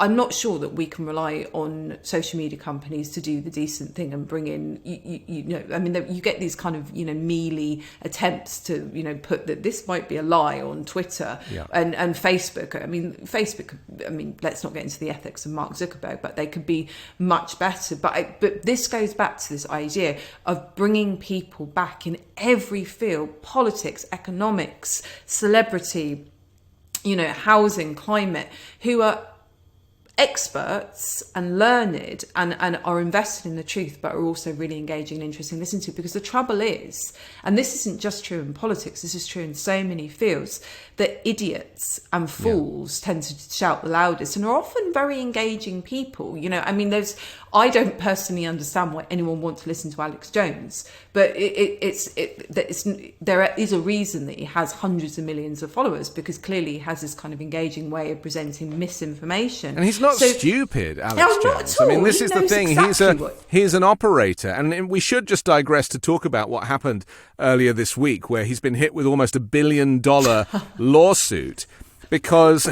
I'm not sure that we can rely on social media companies to do the decent thing and bring in, you get these kind of, mealy attempts to, put that this might be a lie on Twitter and Facebook. Facebook, let's not get into the ethics of Mark Zuckerberg, but they could be much better. But this goes back to this idea of bringing people back in every field: politics, economics, celebrity, housing, climate, who are experts and learned and are invested in the truth, but are also really engaging and interesting to listen to. Because the trouble is, and this isn't just true in politics, this is true in so many fields, that idiots and fools tend to shout the loudest and are often very engaging people. I don't personally understand why anyone wants to listen to Alex Jones, but there is a reason that he has hundreds of millions of followers, because clearly he has this kind of engaging way of presenting misinformation. And he's not stupid, Alex Jones. Not at all. This is the thing. He's an operator, and we should just digress to talk about what happened earlier this week, where he's been hit with almost $1 billion lawsuit because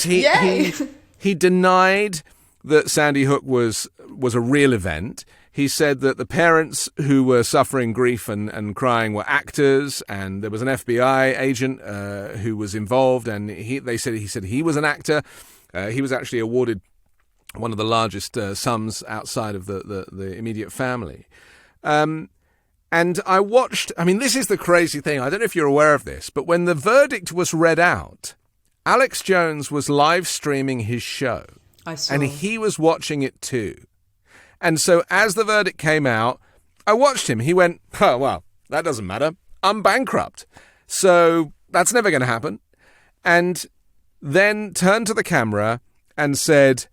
he denied that Sandy Hook was a real event. He said that the parents who were suffering grief and crying were actors, and there was an FBI agent who was involved, and he said he was an actor. He was actually awarded one of the largest sums outside of the immediate family. And I watched, this is the crazy thing. I don't know if you're aware of this, but when the verdict was read out, Alex Jones was live streaming his show. I saw. And he was watching it too. And so as the verdict came out, I watched him. He went, oh, well, that doesn't matter. I'm bankrupt. So that's never going to happen. And then turned to the camera and said,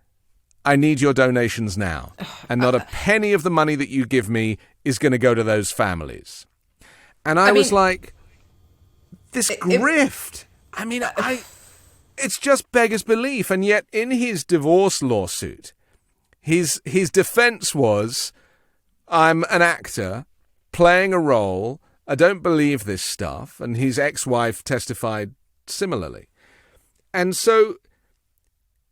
I need your donations now. And not a penny of the money that you give me is going to go to those families. And I was like, this grift. It's just beggars belief. And yet in his divorce lawsuit, his defense was, I'm an actor playing a role. I don't believe this stuff. And his ex-wife testified similarly. And so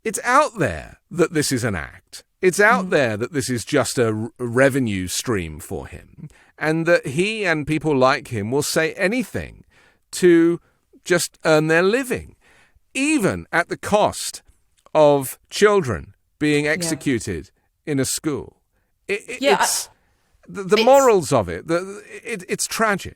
it's out there that this is an act. It's out there that this is just a revenue stream for him, and that he and people like him will say anything to just earn their living, even at the cost of children being executed in a school. It's the morals of it. It's tragic.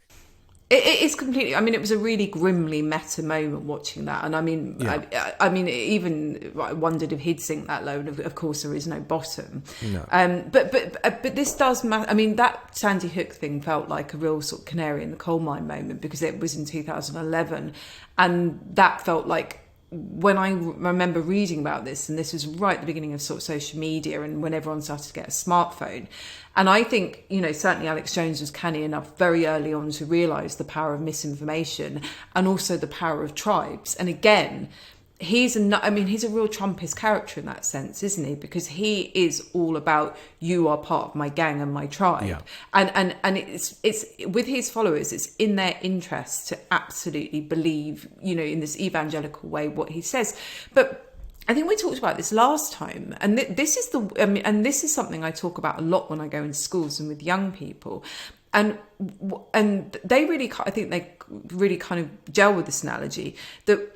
It is completely. It was a really grimly meta moment watching that, and even I wondered if he'd sink that low. And of course, there is no bottom. No. But this does matter. That Sandy Hook thing felt like a real sort of canary in the coal mine moment, because it was in 2011, and that felt like, when I remember reading about this, and this was right at the beginning of sort of social media and when everyone started to get a smartphone. And I think, certainly Alex Jones was canny enough very early on to realise the power of misinformation and also the power of tribes. And again, he's a real Trumpist character in that sense, isn't he? Because he is all about, you are part of my gang and my tribe. Yeah. And it's with his followers, it's in their interest to absolutely believe, in this evangelical way, what he says. But I think we talked about this last time, and this is something I talk about a lot when I go into schools and with young people. And they really, I think they really kind of gel with this analogy that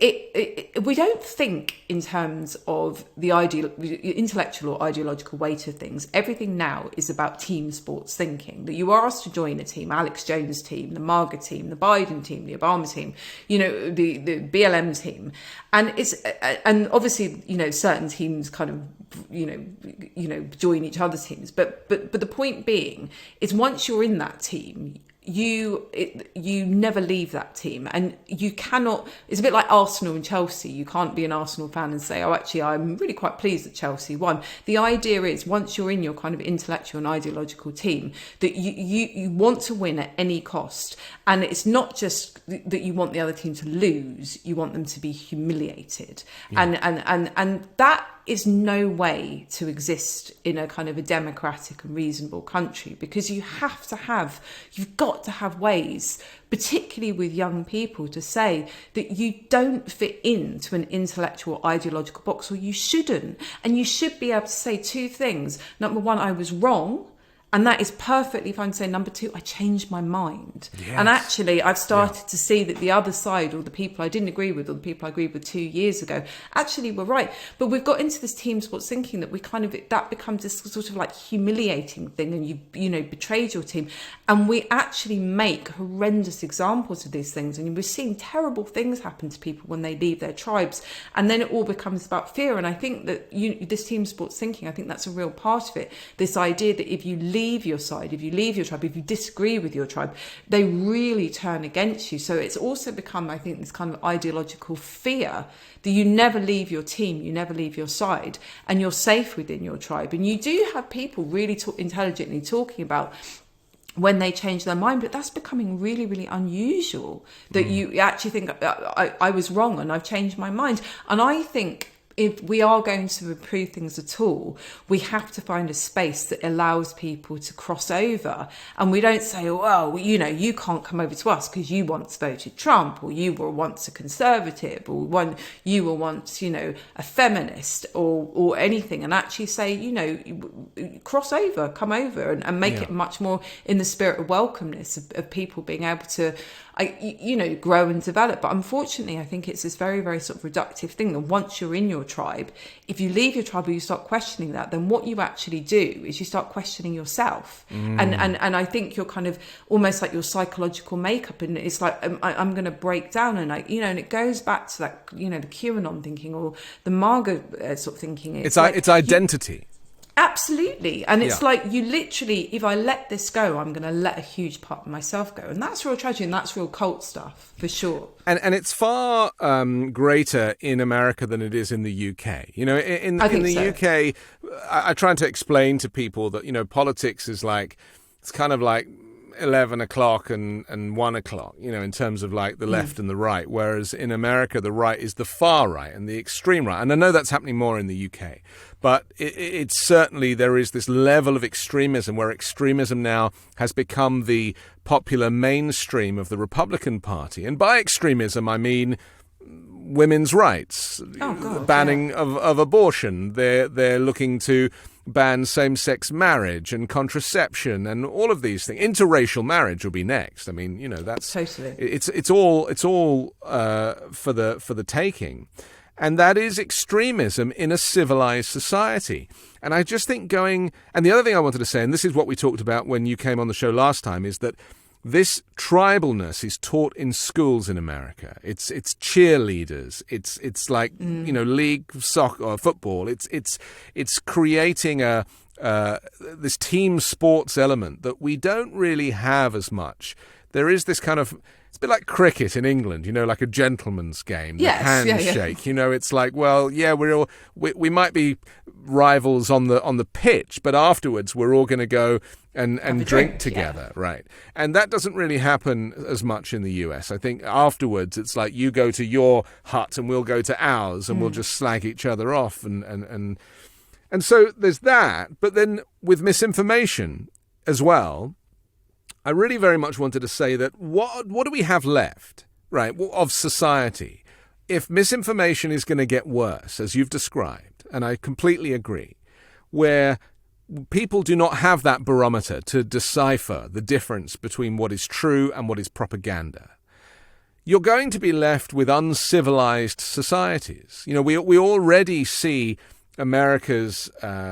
we don't think in terms of the intellectual or ideological weight of things. Everything now is about team sports thinking, that you are asked to join a team, Alex Jones' team, the MAGA team, the Biden team, the Obama team, the BLM team. And obviously, certain teams kind of, join each other's teams. But the point being is, once you're in that team, you never leave that team, and you cannot. It's a bit like Arsenal and Chelsea. You can't be an Arsenal fan and say, oh, actually, I'm really quite pleased that Chelsea won. The idea is, once you're in your kind of intellectual and ideological team, that you want to win at any cost. And it's not just that you want the other team to lose, you want them to be humiliated. Yeah. And that is no way to exist in a kind of a democratic and reasonable country, because you've got to have ways, particularly with young people, to say that you don't fit into an intellectual ideological box, or you shouldn't. And you should be able to say two things. Number one, I was wrong. And that is perfectly fine to say. Number two, I changed my mind. Yes. And actually, I've started to see that the other side, or the people I didn't agree with, or the people I agreed with 2 years ago, actually were right. But we've got into this team sports thinking that that becomes this sort of like humiliating thing, and you betrayed your team. And we actually make horrendous examples of these things. And we're seeing terrible things happen to people when they leave their tribes. And then it all becomes about fear. And I think that this team sports thinking, I think that's a real part of it. This idea that if you leave your side, if you leave your tribe, if you disagree with your tribe, they really turn against you. So it's also become, I think, this kind of ideological fear that you never leave your team, you never leave your side, and you're safe within your tribe. And you do have people really intelligently talking about when they change their mind, but that's becoming really, really unusual, that you actually think, I was wrong and I've changed my mind. And I think if we are going to improve things at all, we have to find a space that allows people to cross over. And we don't say, well, you can't come over to us because you once voted Trump, or you were once a conservative, or you were once, a feminist, or anything. And actually say, cross over, come over, and make it much more in the spirit of welcomeness, of people being able to, grow and develop. But unfortunately, I think it's this very, very sort of reductive thing that once you're in your tribe, if you leave your tribe or you start questioning that, then what you actually do is you start questioning yourself. And I think you're kind of almost like your psychological makeup, and it's like I'm going to break down, and and it goes back to that the QAnon thinking or the MAGA sort of thinking. It's identity. Absolutely. And it's like you literally, if I let this go, I'm going to let a huge part of myself go. And that's real tragedy, and that's real cult stuff, for sure. And it's far greater in America than it is in the UK. In the UK, I try to explain to people that, politics is like, it's kind of like 11 o'clock and 1 o'clock, in terms of like the left and the right, whereas in America, the right is the far right and the extreme right. And I know that's happening more in the UK, but it's certainly, there is this level of extremism where extremism now has become the popular mainstream of the Republican Party. And by extremism, I mean women's rights, banning of abortion. They're looking to ban same-sex marriage and contraception and all of these things. Interracial marriage will be next. I mean, that's totally. It's all for the taking, and that is extremism in a civilized society. And I just think and the other thing I wanted to say, and this is what we talked about when you came on the show last time, is that this tribalness is taught in schools in America. It's cheerleaders. It's like league soccer or football. It's creating this team sports element that we don't really have as much. There is this kind of, it's a bit like cricket in England, like a gentleman's game, the handshake. It's like, well, yeah, we might be rivals on the pitch, but afterwards we're all going to go and drink together, right? And that doesn't really happen as much in the US. I think afterwards it's like you go to your hut and we'll go to ours and we'll just slag each other off and so there's that. But then with misinformation as well, I really very much wanted to say that what do we have left, right, of society if misinformation is going to get worse, as you've described, and I completely agree, where people do not have that barometer to decipher the difference between what is true and what is propaganda. You're going to be left with uncivilized societies. We already see America's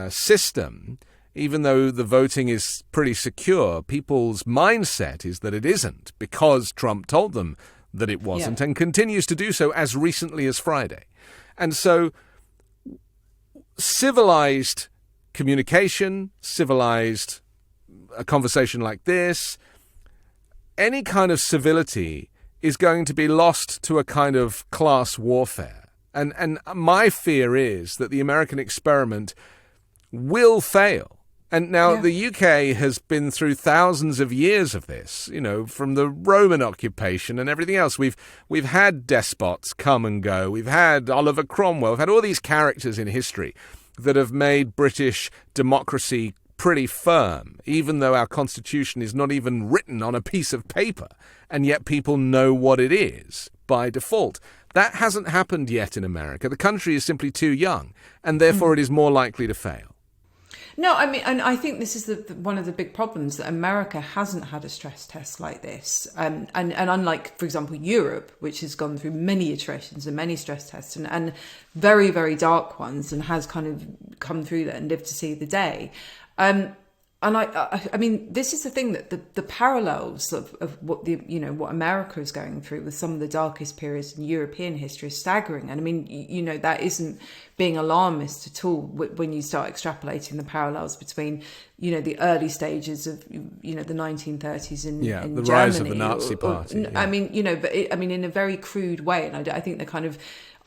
system. Even though the voting is pretty secure, people's mindset is that it isn't, because Trump told them that it wasn't and continues to do so as recently as Friday. And so civilized communication, civilized a conversation like this, any kind of civility is going to be lost to a kind of class warfare. And my fear is that the American experiment will fail. And now the UK has been through thousands of years of this, from the Roman occupation and everything else. We've had despots come and go. We've had Oliver Cromwell. We've had all these characters in history that have made British democracy pretty firm, even though our constitution is not even written on a piece of paper, and yet people know what it is by default. That hasn't happened yet in America. The country is simply too young, and therefore it is more likely to fail. No, I mean, and I think this is one of the big problems, that America hasn't had a stress test like this. And unlike, for example, Europe, which has gone through many iterations and many stress tests and very, very dark ones, and has kind of come through that and lived to see the day. And I mean, this is the thing, that the parallels of what what America is going through with some of the darkest periods in European history is staggering. And I mean, that isn't being alarmist at all when you start extrapolating the parallels between, the early stages of, the 1930s in Germany. The rise of the Nazi Party. I mean, but in a very crude way. And I think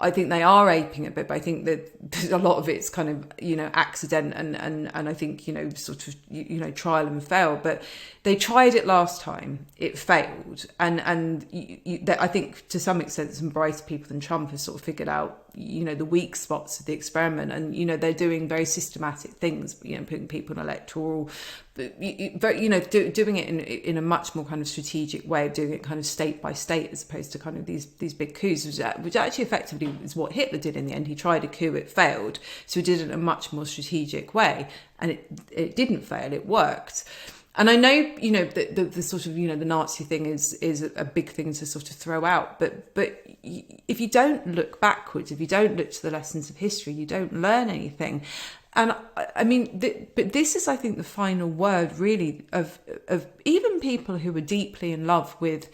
I think they are aping it, but I think that a lot of it's kind of, accident and I think, sort of, trial and fail. But they tried it last time, it failed. And I think to some extent some brighter people than Trump have sort of figured out, the weak spots of the experiment. And, they're doing very systematic things, putting people in electoral, doing it in a much more kind of strategic way, of doing it kind of state by state, as opposed to kind of these big coups, which actually effectively is what Hitler did in the end. He tried a coup, it failed. So he did it in a much more strategic way, and it didn't fail, it worked. And I know, the sort of, the Nazi thing is a big thing to sort of throw out. But if you don't look backwards, if you don't look to the lessons of history, you don't learn anything. And I mean, but this is, I think, the final word, really, of even people who are deeply in love with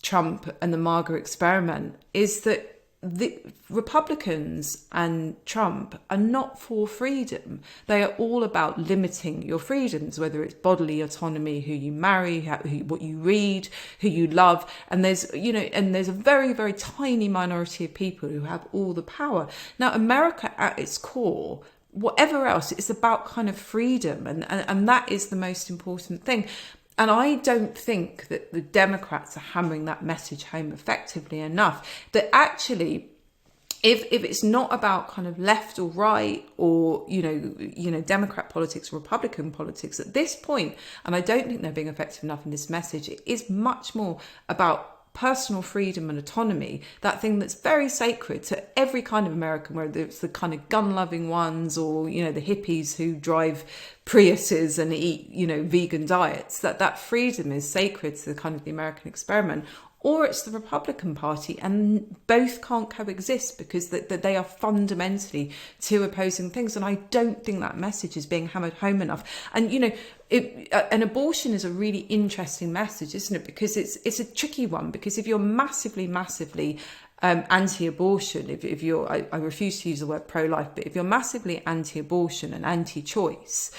Trump and the MAGA experiment, is that the Republicans and Trump are not for freedom. They are all about limiting your freedoms, whether it's bodily autonomy, who you marry, what you read, who you love. And there's a very, very tiny minority of people who have all the power. Now, America at its core, whatever else, it's about kind of freedom. And that is the most important thing. And I don't think that the Democrats are hammering that message home effectively enough. That actually, if it's not about kind of left or right or, Democrat politics, Republican politics at this point, and I don't think they're being effective enough in this message, it is much more about personal freedom and autonomy, that thing that's very sacred to every kind of American, whether it's the kind of gun-loving ones or, the hippies who drive Priuses and eat, vegan diets, that freedom is sacred to the kind of the American experiment. Or it's the Republican Party, and both can't coexist because they are fundamentally two opposing things. And I don't think that message is being hammered home enough. And, an abortion is a really interesting message, isn't it? Because it's a tricky one, because if you're massively anti-abortion, if you're, I refuse to use the word pro-life, but if you're massively anti-abortion and anti-choice,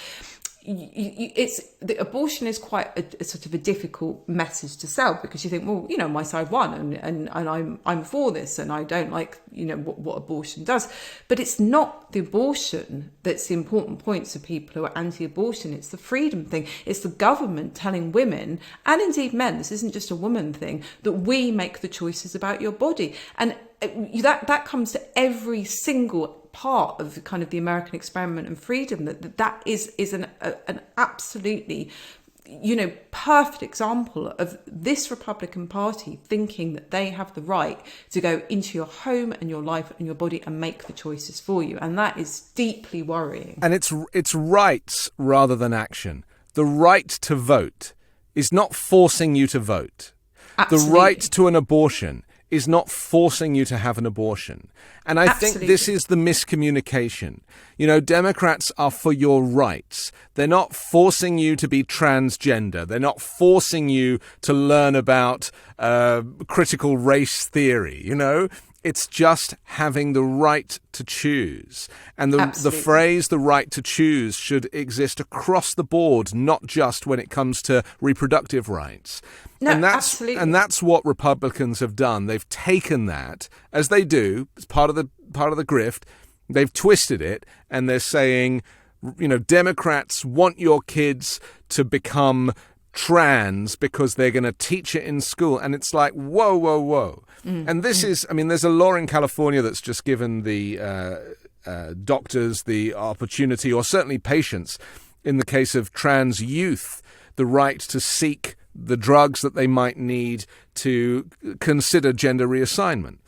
abortion is quite a sort of a difficult message to sell, because you think, well, my side won, and I'm for this, and I don't like what abortion does. But it's not the abortion that's the important point to people who are anti-abortion. It's the freedom thing. It's the government telling women, and indeed men, this isn't just a woman thing, that we make the choices about your body. And that comes to every single part of kind of the American experiment and freedom, that is an absolutely perfect example of this Republican Party thinking that they have the right to go into your home and your life and your body and make the choices for you. And that is deeply worrying. And it's rights rather than action. The right to vote is not forcing you to vote. Absolutely. The right to an abortion is not forcing you to have an abortion. And I think this is the miscommunication. Democrats are for your rights. They're not forcing you to be transgender. They're not forcing you to learn about critical race theory, It's just having the right to choose. And the phrase, the right to choose, should exist across the board, not just when it comes to reproductive rights. No, absolutely. And that's what Republicans have done. They've taken that, as they do, as part of the grift. They've twisted it, and they're saying, Democrats want your kids to become trans because they're going to teach it in school. And it's like, whoa, whoa, whoa. And this is, there's a law in California that's just given the doctors the opportunity, or certainly patients, in the case of trans youth, the right to seek the drugs that they might need to consider gender reassignment.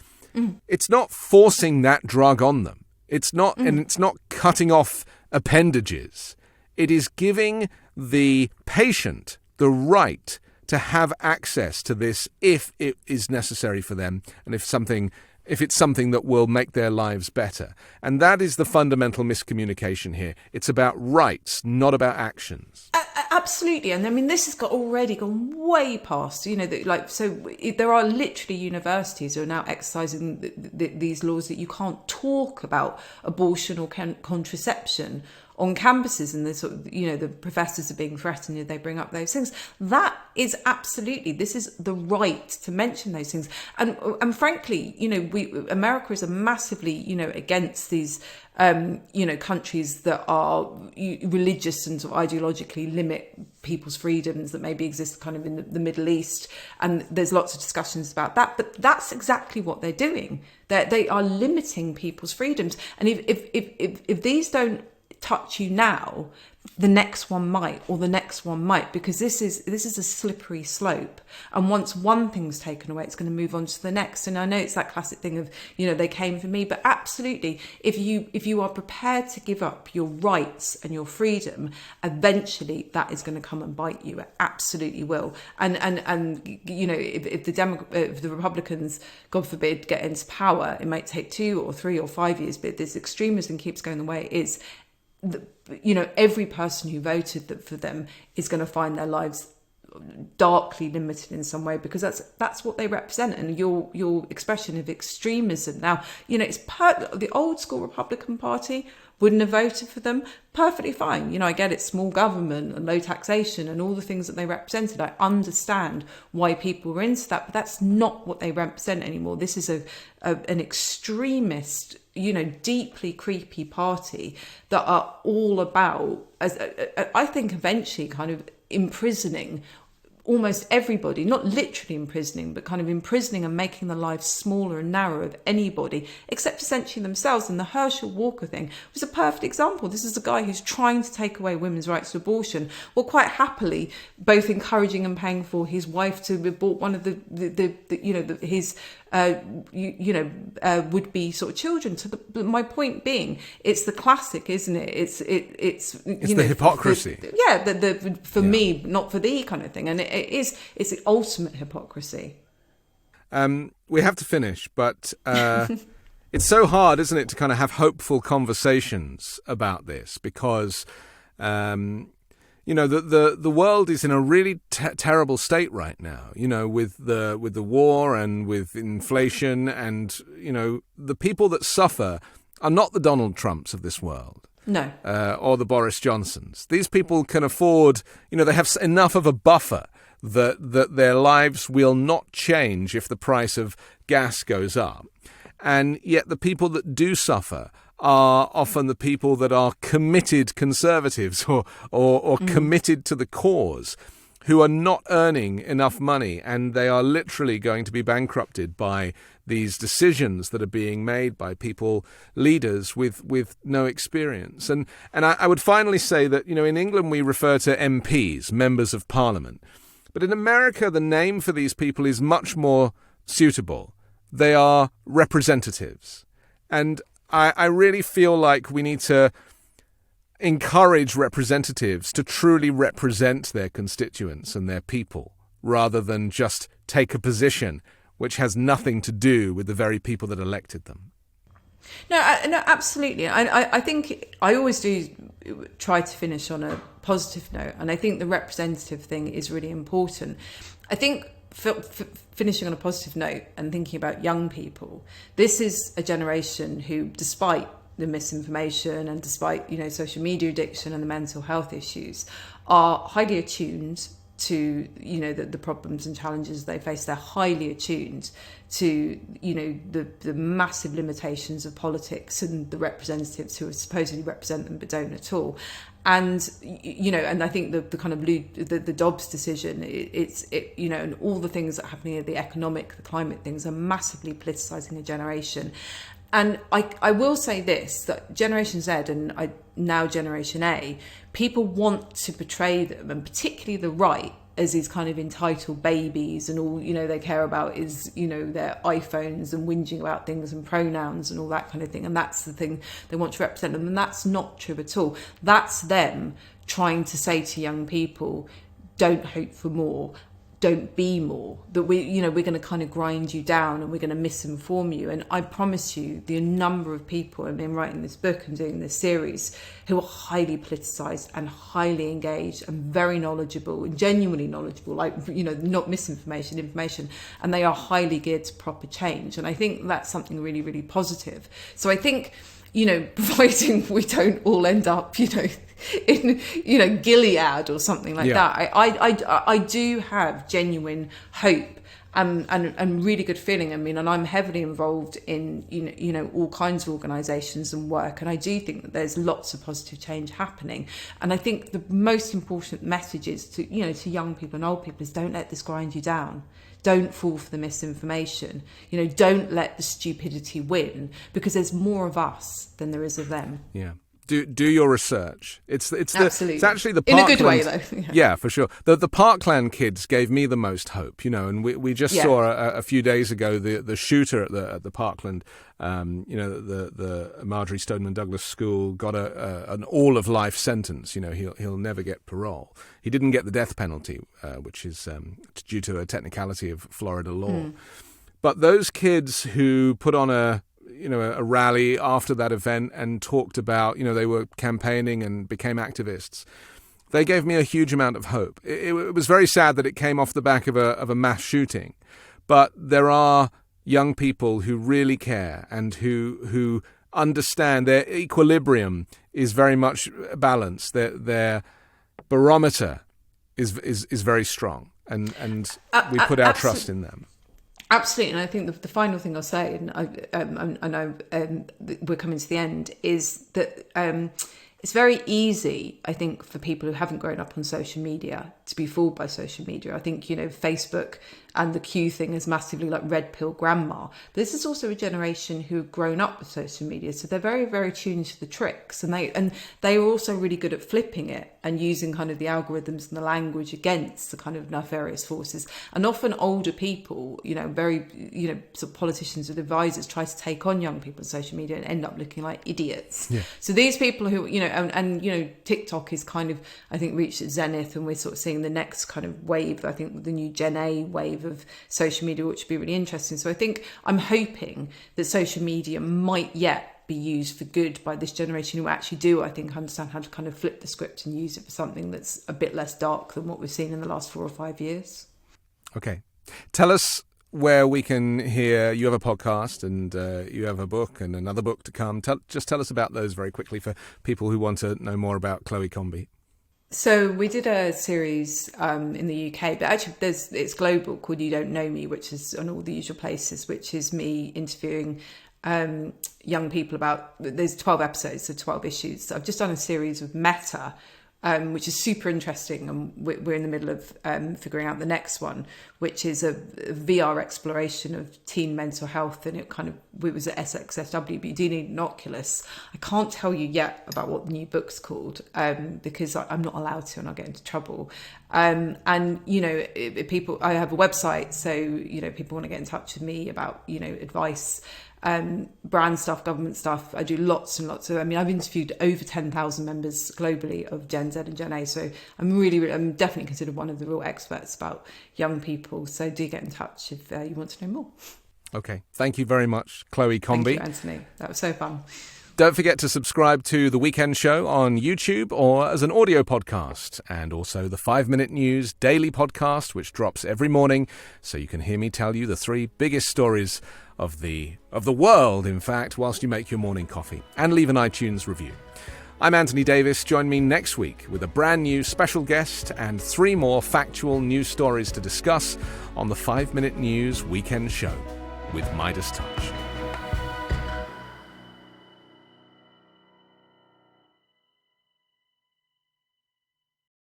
It's not forcing that drug on them. It's not, and it's not cutting off appendages. It is giving the patient the right to have access to this if it is necessary for them, and if it's something that will make their lives better. And that is the fundamental miscommunication here. It's about rights, not about actions. Absolutely. And this has already gone way past, there are literally universities who are now exercising these laws that you can't talk about abortion or contraception on campuses, and the professors are being threatened if they bring up those things. That is absolutely, this is the right to mention those things. And frankly, America is massively, against these, countries that are religious and sort of ideologically limit people's freedoms that maybe exist kind of in the Middle East. And there's lots of discussions about that, but that's exactly what they're doing. They are limiting people's freedoms. And if these don't touch you now, the next one might, or the next one might, because this is a slippery slope. And once one thing's taken away, it's going to move on to the next. And I know it's that classic thing of, they came for me, but absolutely, if you are prepared to give up your rights and your freedom, eventually that is going to come and bite you. It absolutely will. And if the Republicans, God forbid, get into power, it might take 2 or 3 or 5 years, but if this extremism keeps going the way it is, every person who voted for them is going to find their lives darkly limited in some way, because that's what they represent. And your expression of extremism now, it's the old school Republican Party wouldn't have voted for them. Perfectly fine. I get it, small government and low taxation and all the things that they represented. I understand why people were into that, but that's not what they represent anymore. This is an extremist, deeply creepy party that are all about, I think, eventually kind of imprisoning almost everybody, not literally imprisoning, but kind of imprisoning and making the lives smaller and narrower of anybody, except essentially themselves. And the Herschel Walker thing was a perfect example. This is a guy who's trying to take away women's rights to abortion, well, quite happily, both encouraging and paying for his wife to abort one of his would-be sort of children. My point being, it's the classic, isn't it? It's the hypocrisy. For me, not for thee kind of thing. And it's the ultimate hypocrisy. We have to finish, but it's so hard, isn't it, to kind of have hopeful conversations about this, because the world is in a really terrible state right now, with the war and with inflation, and, the people that suffer are not the Donald Trumps of this world. No. Or the Boris Johnsons. These people can afford, they have enough of a buffer that their lives will not change if the price of gas goes up. And yet the people that do suffer are often the people that are committed conservatives or committed to the cause, who are not earning enough money, and they are literally going to be bankrupted by these decisions that are being made by leaders with no experience. And I would finally say that, in England we refer to MPs, members of parliament. But in America, the name for these people is much more suitable. They are representatives. And I really feel like we need to encourage representatives to truly represent their constituents and their people, rather than just take a position which has nothing to do with the very people that elected them. No, absolutely. I think I always do try to finish on a positive note, and I think the representative thing is really important. I think finishing on a positive note and thinking about young people, this is a generation who, despite the misinformation and despite social media addiction and the mental health issues, are highly attuned to the problems and challenges they face. They're highly attuned to the massive limitations of politics and the representatives who supposedly represent them but don't at all. And and I think the kind of the Dobbs decision, and all the things that are happening, the economic, the climate things, are massively politicising a generation. And I will say this, that Generation Z and now Generation A, people want to portray them, and particularly the right, as these kind of entitled babies, and all they care about is their iPhones and whinging about things and pronouns and all that kind of thing, and that's the thing they want to represent them. And that's not true at all. That's them trying to say to young people, don't hope for more, don't be more, that we're going to kind of grind you down and we're going to misinform you. And I promise you, the number of people I've been writing this book and doing this series who are highly politicised and highly engaged and very knowledgeable and genuinely knowledgeable, not misinformation, information, and they are highly geared to proper change. And I think that's something really, really positive. So I think, providing we don't all end up, in Gilead or something like that. I do have genuine hope and really good feeling. I mean, and I'm heavily involved in all kinds of organisations and work, and I do think that there's lots of positive change happening. And I think the most important message is to young people and old people is, don't let this grind you down. Don't fall for the misinformation. Don't let the stupidity win, because there's more of us than there is of them. Yeah. Do your research. It's Absolutely. It's actually the in Parkland, a good way though. Yeah, for sure. The Parkland kids gave me the most hope, and we just saw a few days ago the shooter at the Parkland, the Marjorie Stoneman Douglas School got an all of life sentence. He'll never get parole. He didn't get the death penalty, which is due to a technicality of Florida law. But those kids who put on a rally after that event and talked about, they were campaigning and became activists, they gave me a huge amount of hope. It was very sad that it came off the back of a mass shooting, but there are young people who really care and who understand their equilibrium is very much balanced. Their barometer is very strong, and we put our trust in them. Absolutely, and I think the final thing I'll say, and I know we're coming to the end, is that it's very easy, I think, for people who haven't grown up on social media to be fooled by social media. I think, Facebook and the Q thing is massively like red pill grandma. But this is also a generation who've grown up with social media, so they're very, very tuned to the tricks, and they are also really good at flipping it and using kind of the algorithms and the language against the kind of nefarious forces. And often older people, very, sort of politicians with advisors try to take on young people on social media and end up looking like idiots. Yeah. So these people who, and TikTok is kind of, I think, reached its zenith, and we're sort of seeing the next kind of wave, I think the new Gen A wave of social media, which would be really interesting. So I think I'm hoping that social media might yet be used for good by this generation who actually do, I think, understand how to kind of flip the script and use it for something that's a bit less dark than what we've seen in the last 4 or 5 years. Okay. Tell us where we can hear. You have a podcast and you have a book and another book to come. Just tell us about those very quickly for people who want to know more about Chloe Combi. So we did a series in the UK, but actually it's global, called You Don't Know Me, which is on all the usual places, which is me interviewing young people about, there's 12 episodes, so 12 issues. So I've just done a series with Meta, which is super interesting, and we're in the middle of figuring out the next one, which is a VR exploration of teen mental health, and it was at SXSW, but you do need an Oculus. I can't tell you yet about what the new book's called, because I'm not allowed to, and I'll get into trouble. People, I have a website, so people want to get in touch with me about advice, brand stuff, government stuff. I do lots and lots of, I've interviewed over 10,000 members globally of Gen Z and Gen A, so I'm definitely considered one of the real experts about young people, so do get in touch if you want to know more. Okay, thank you very much, Chloe Combi. Thank you, Anthony, that was so fun. Don't forget to subscribe to The Weekend Show on YouTube or as an audio podcast, and also the 5 Minute News daily podcast, which drops every morning, so you can hear me tell you the 3 biggest stories of the world, in fact, whilst you make your morning coffee, and leave an iTunes review. I'm Anthony Davis. Join me next week with a brand new special guest and 3 more factual news stories to discuss on the 5 Minute News Weekend Show with Midas Touch.